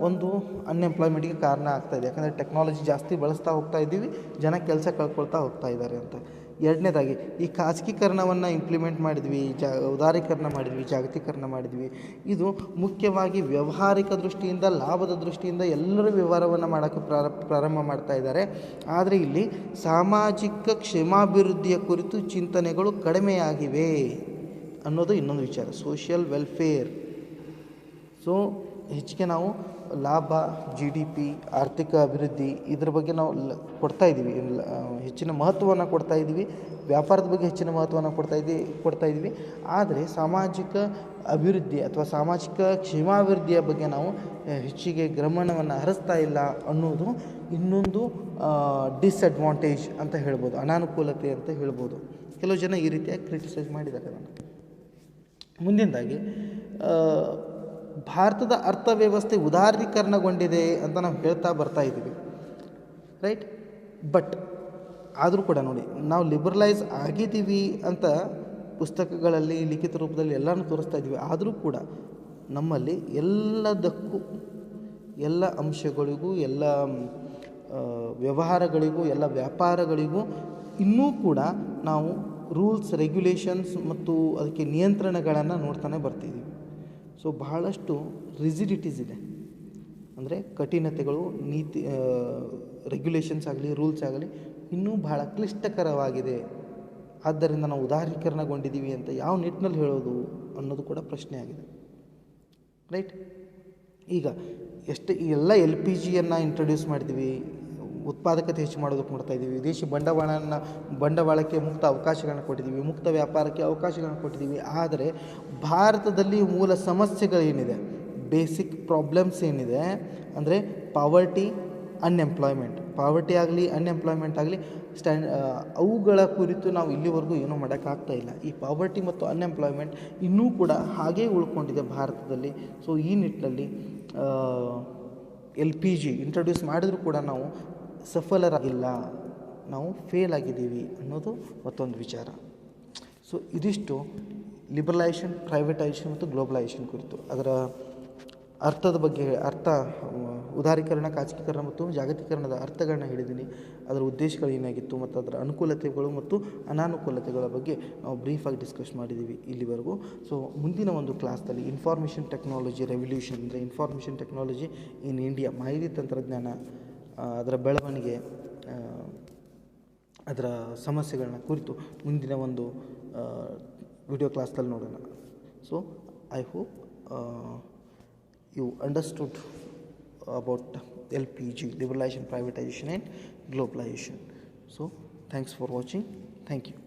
Speaker 1: ಒಂದು ಅನ್ಎಂಪ್ಲಾಯ್ಮೆಂಟ್ಗೆ ಕಾರಣ ಆಗ್ತಾಯಿದೆ, ಯಾಕಂದರೆ ಟೆಕ್ನಾಲಜಿ ಜಾಸ್ತಿ ಬಳಸ್ತಾ ಹೋಗ್ತಾ ಇದ್ದೀವಿ, ಜನ ಕೆಲಸ ಕಳ್ಕೊಳ್ತಾ ಹೋಗ್ತಾ ಇದ್ದಾರೆ ಅಂತ. ಎರಡನೇದಾಗಿ ಈ ಖಾಸಗೀಕರಣವನ್ನು ಇಂಪ್ಲಿಮೆಂಟ್ ಮಾಡಿದ್ವಿ, ಉದಾರೀಕರಣ ಮಾಡಿದ್ವಿ, ಜಾಗತೀಕರಣ ಮಾಡಿದ್ವಿ. ಇದು ಮುಖ್ಯವಾಗಿ ವ್ಯಾವಹಾರಿಕ ದೃಷ್ಟಿಯಿಂದ, ಲಾಭದ ದೃಷ್ಟಿಯಿಂದ ಎಲ್ಲರೂ ವ್ಯವಹಾರವನ್ನು ಮಾಡೋಕ್ಕೆ ಪ್ರಾರಂಭ ಮಾಡ್ತಾ ಇದ್ದಾರೆ. ಆದರೆ ಇಲ್ಲಿ ಸಾಮಾಜಿಕ ಕ್ಷೇಮಾಭಿವೃದ್ಧಿಯ ಕುರಿತು ಚಿಂತನೆಗಳು ಕಡಿಮೆಯಾಗಿವೆ ಅನ್ನೋದು ಇನ್ನೊಂದು ವಿಚಾರ. Social welfare. ಸೊ ಹೆಚ್ಚಿಗೆ ನಾವು ಲಾಭ, GDP, ಆರ್ಥಿಕ ಅಭಿವೃದ್ಧಿ ಇದ್ರ ಬಗ್ಗೆ ನಾವು ಕೊಡ್ತಾಯಿದ್ದೀವಿ, ಹೆಚ್ಚಿನ ಮಹತ್ವವನ್ನು ಕೊಡ್ತಾಯಿದ್ದೀವಿ, ವ್ಯಾಪಾರದ ಬಗ್ಗೆ ಹೆಚ್ಚಿನ ಮಹತ್ವವನ್ನು ಕೊಡ್ತಾಯಿದ್ದೀವಿ. ಆದರೆ ಸಾಮಾಜಿಕ ಅಭಿವೃದ್ಧಿ ಅಥವಾ ಸಾಮಾಜಿಕ ಕ್ಷೇಮಾಭಿವೃದ್ಧಿಯ ಬಗ್ಗೆ ನಾವು ಹೆಚ್ಚಿಗೆ ಗಮನವನ್ನು ಹರಿಸ್ತಾ ಇಲ್ಲ ಅನ್ನೋದು ಇನ್ನೊಂದು ಡಿಸ್ಅಡ್ವಾಂಟೇಜ್ ಅಂತ ಹೇಳ್ಬೋದು, ಅನಾನುಕೂಲತೆ ಅಂತ ಹೇಳ್ಬೋದು. ಕೆಲವು ಜನ ಈ ರೀತಿಯಾಗಿ ಕ್ರಿಟಿಸೈಸ್ ಮಾಡಿದ್ದಾರೆ ಅದನ್ನು. ಮುಂದಿನದಾಗಿ ಭಾರತದ ಅರ್ಥವ್ಯವಸ್ಥೆ ಉದಾರೀಕರಣಗೊಂಡಿದೆ ಅಂತ ನಾವು ಹೇಳ್ತಾ ಬರ್ತಾ ಇದ್ದೀವಿ, ರೈಟ್. ಬಟ್ ಆದರೂ ಕೂಡ ನೋಡಿ, ನಾವು ಲಿಬರಲೈಸ್ ಆಗಿದ್ದೀವಿ ಅಂತ ಪುಸ್ತಕಗಳಲ್ಲಿ, ಲಿಖಿತ ರೂಪದಲ್ಲಿ ಎಲ್ಲನೂ ತೋರಿಸ್ತಾ ಇದ್ದೀವಿ. ಆದರೂ ಕೂಡ ನಮ್ಮಲ್ಲಿ ಎಲ್ಲದಕ್ಕೂ, ಎಲ್ಲ ಅಂಶಗಳಿಗೂ, ಎಲ್ಲ ವ್ಯವಹಾರಗಳಿಗೂ, ಎಲ್ಲ ವ್ಯಾಪಾರಗಳಿಗೂ ಇನ್ನೂ ಕೂಡ ನಾವು ರೂಲ್ಸ್, ರೆಗ್ಯುಲೇಷನ್ಸ್ ಮತ್ತು ಅದಕ್ಕೆ ನಿಯಂತ್ರಣಗಳನ್ನು ನೋಡ್ತಾನೆ ಬರ್ತಿದ್ದೀವಿ. ಸೊ ಬಹಳಷ್ಟು ರಿಜಿಡಿಟೀಸ್ ಇದೆ, ಅಂದರೆ ಕಠಿಣತೆಗಳು, ನೀತಿ, ರೆಗ್ಯುಲೇಷನ್ಸ್ ಆಗಲಿ, ರೂಲ್ಸ್ ಆಗಲಿ ಇನ್ನೂ ಬಹಳ ಕ್ಲಿಷ್ಟಕರವಾಗಿದೆ. ಆದ್ದರಿಂದ ನಾವು ಉದಾರೀಕರಣಗೊಂಡಿದ್ದೀವಿ ಅಂತ ಯಾವ ನಿಟ್ಟಿನಲ್ಲಿ ಹೇಳೋದು ಅನ್ನೋದು ಕೂಡ ಪ್ರಶ್ನೆ ಆಗಿದೆ, ರೈಟ್. ಈಗ ಈ ಎಲ್ಲ LPGಯನ್ನು ಇಂಟ್ರೊಡ್ಯೂಸ್ ಮಾಡಿದ್ದೀವಿ, ಉತ್ಪಾದಕತೆ ಹೆಚ್ಚು ಮಾಡೋದಕ್ಕೆ ಮಾಡ್ತಾಯಿದ್ದೀವಿ, ವಿದೇಶಿ ಬಂಡವಾಳಕ್ಕೆ ಮುಕ್ತ ಅವಕಾಶಗಳನ್ನು ಕೊಟ್ಟಿದ್ದೀವಿ, ಮುಕ್ತ ವ್ಯಾಪಾರಕ್ಕೆ ಅವಕಾಶಗಳನ್ನು ಕೊಟ್ಟಿದ್ದೀವಿ. ಆದರೆ ಭಾರತದಲ್ಲಿ ಮೂಲ ಸಮಸ್ಯೆಗಳೇನಿದೆ, ಬೇಸಿಕ್ ಪ್ರಾಬ್ಲಮ್ಸ್ ಏನಿದೆ ಅಂದರೆ ಪಾವರ್ಟಿ, ಅನ್ಎಂಪ್ಲಾಯ್ಮೆಂಟ್, ಪಾವರ್ಟಿ ಆಗಲಿ, ಅನ್ಎಂಪ್ಲಾಯ್ಮೆಂಟ್ ಆಗಲಿ, ಅವುಗಳ ಕುರಿತು ನಾವು ಇಲ್ಲಿವರೆಗೂ ಏನೂ ಮಾಡೋಕ್ಕಾಗ್ತಾ ಇಲ್ಲ. ಈ ಪಾವರ್ಟಿ ಮತ್ತು ಅನ್ಎಂಪ್ಲಾಯ್ಮೆಂಟ್ ಇನ್ನೂ ಕೂಡ ಹಾಗೇ ಉಳ್ಕೊಂಡಿದೆ ಭಾರತದಲ್ಲಿ. ಸೊ ಈ ನಿಟ್ಟಿನಲ್ಲಿ LPG ಇಂಟ್ರೊಡ್ಯೂಸ್ ಮಾಡಿದರೂ ಕೂಡ ನಾವು ಸಫಲರಾಗಿಲ್ಲ, ನಾವು ಫೇಲ್ ಆಗಿದ್ದೀವಿ ಅನ್ನೋದು ಮತ್ತೊಂದು ವಿಚಾರ. ಸೊ ಇದಿಷ್ಟು ಲಿಬರಲೈಸೇಷನ್, ಪ್ರೈವೇಟೈಸೇಷನ್ ಮತ್ತು ಗ್ಲೋಬಲೈಸೇಷನ್ ಕುರಿತು. ಅದರ ಅರ್ಥದ ಬಗ್ಗೆ, ಉದಾರೀಕರಣ, ಖಾಸಗೀಕರಣ ಮತ್ತು ಜಾಗತೀಕರಣದ ಅರ್ಥಗಳನ್ನ ಹೇಳಿದ್ದೀನಿ, ಅದರ ಉದ್ದೇಶಗಳು ಏನಾಗಿತ್ತು ಮತ್ತು ಅದರ ಅನುಕೂಲತೆಗಳು ಮತ್ತು ಅನಾನುಕೂಲತೆಗಳ ಬಗ್ಗೆ ನಾವು ಬ್ರೀಫಾಗಿ ಡಿಸ್ಕಸ್ ಮಾಡಿದ್ದೀವಿ ಇಲ್ಲಿವರೆಗೂ. ಸೊ ಮುಂದಿನ ಒಂದು ಕ್ಲಾಸ್ನಲ್ಲಿ ಇನ್ಫಾರ್ಮೇಷನ್ ಟೆಕ್ನಾಲಜಿ ರೆವಲ್ಯೂಷನ್, ಅಂದರೆ ಇನ್ಫಾರ್ಮೇಷನ್ ಟೆಕ್ನಾಲಜಿ ಇನ್ ಇಂಡಿಯಾ, ಮಾಹಿತಿ ತಂತ್ರಜ್ಞಾನ, ಅದರ ಬೆಳವಣಿಗೆ, ಅದರ ಸಮಸ್ಯೆಗಳನ್ನ ಕುರಿತು ಮುಂದಿನ ಒಂದು ವಿಡಿಯೋ ಕ್ಲಾಸ್ನಲ್ಲಿ ನೋಡೋಣ. So I hope you understood about LPG, liberalization, privatization and globalization. So thanks for watching. Thank you.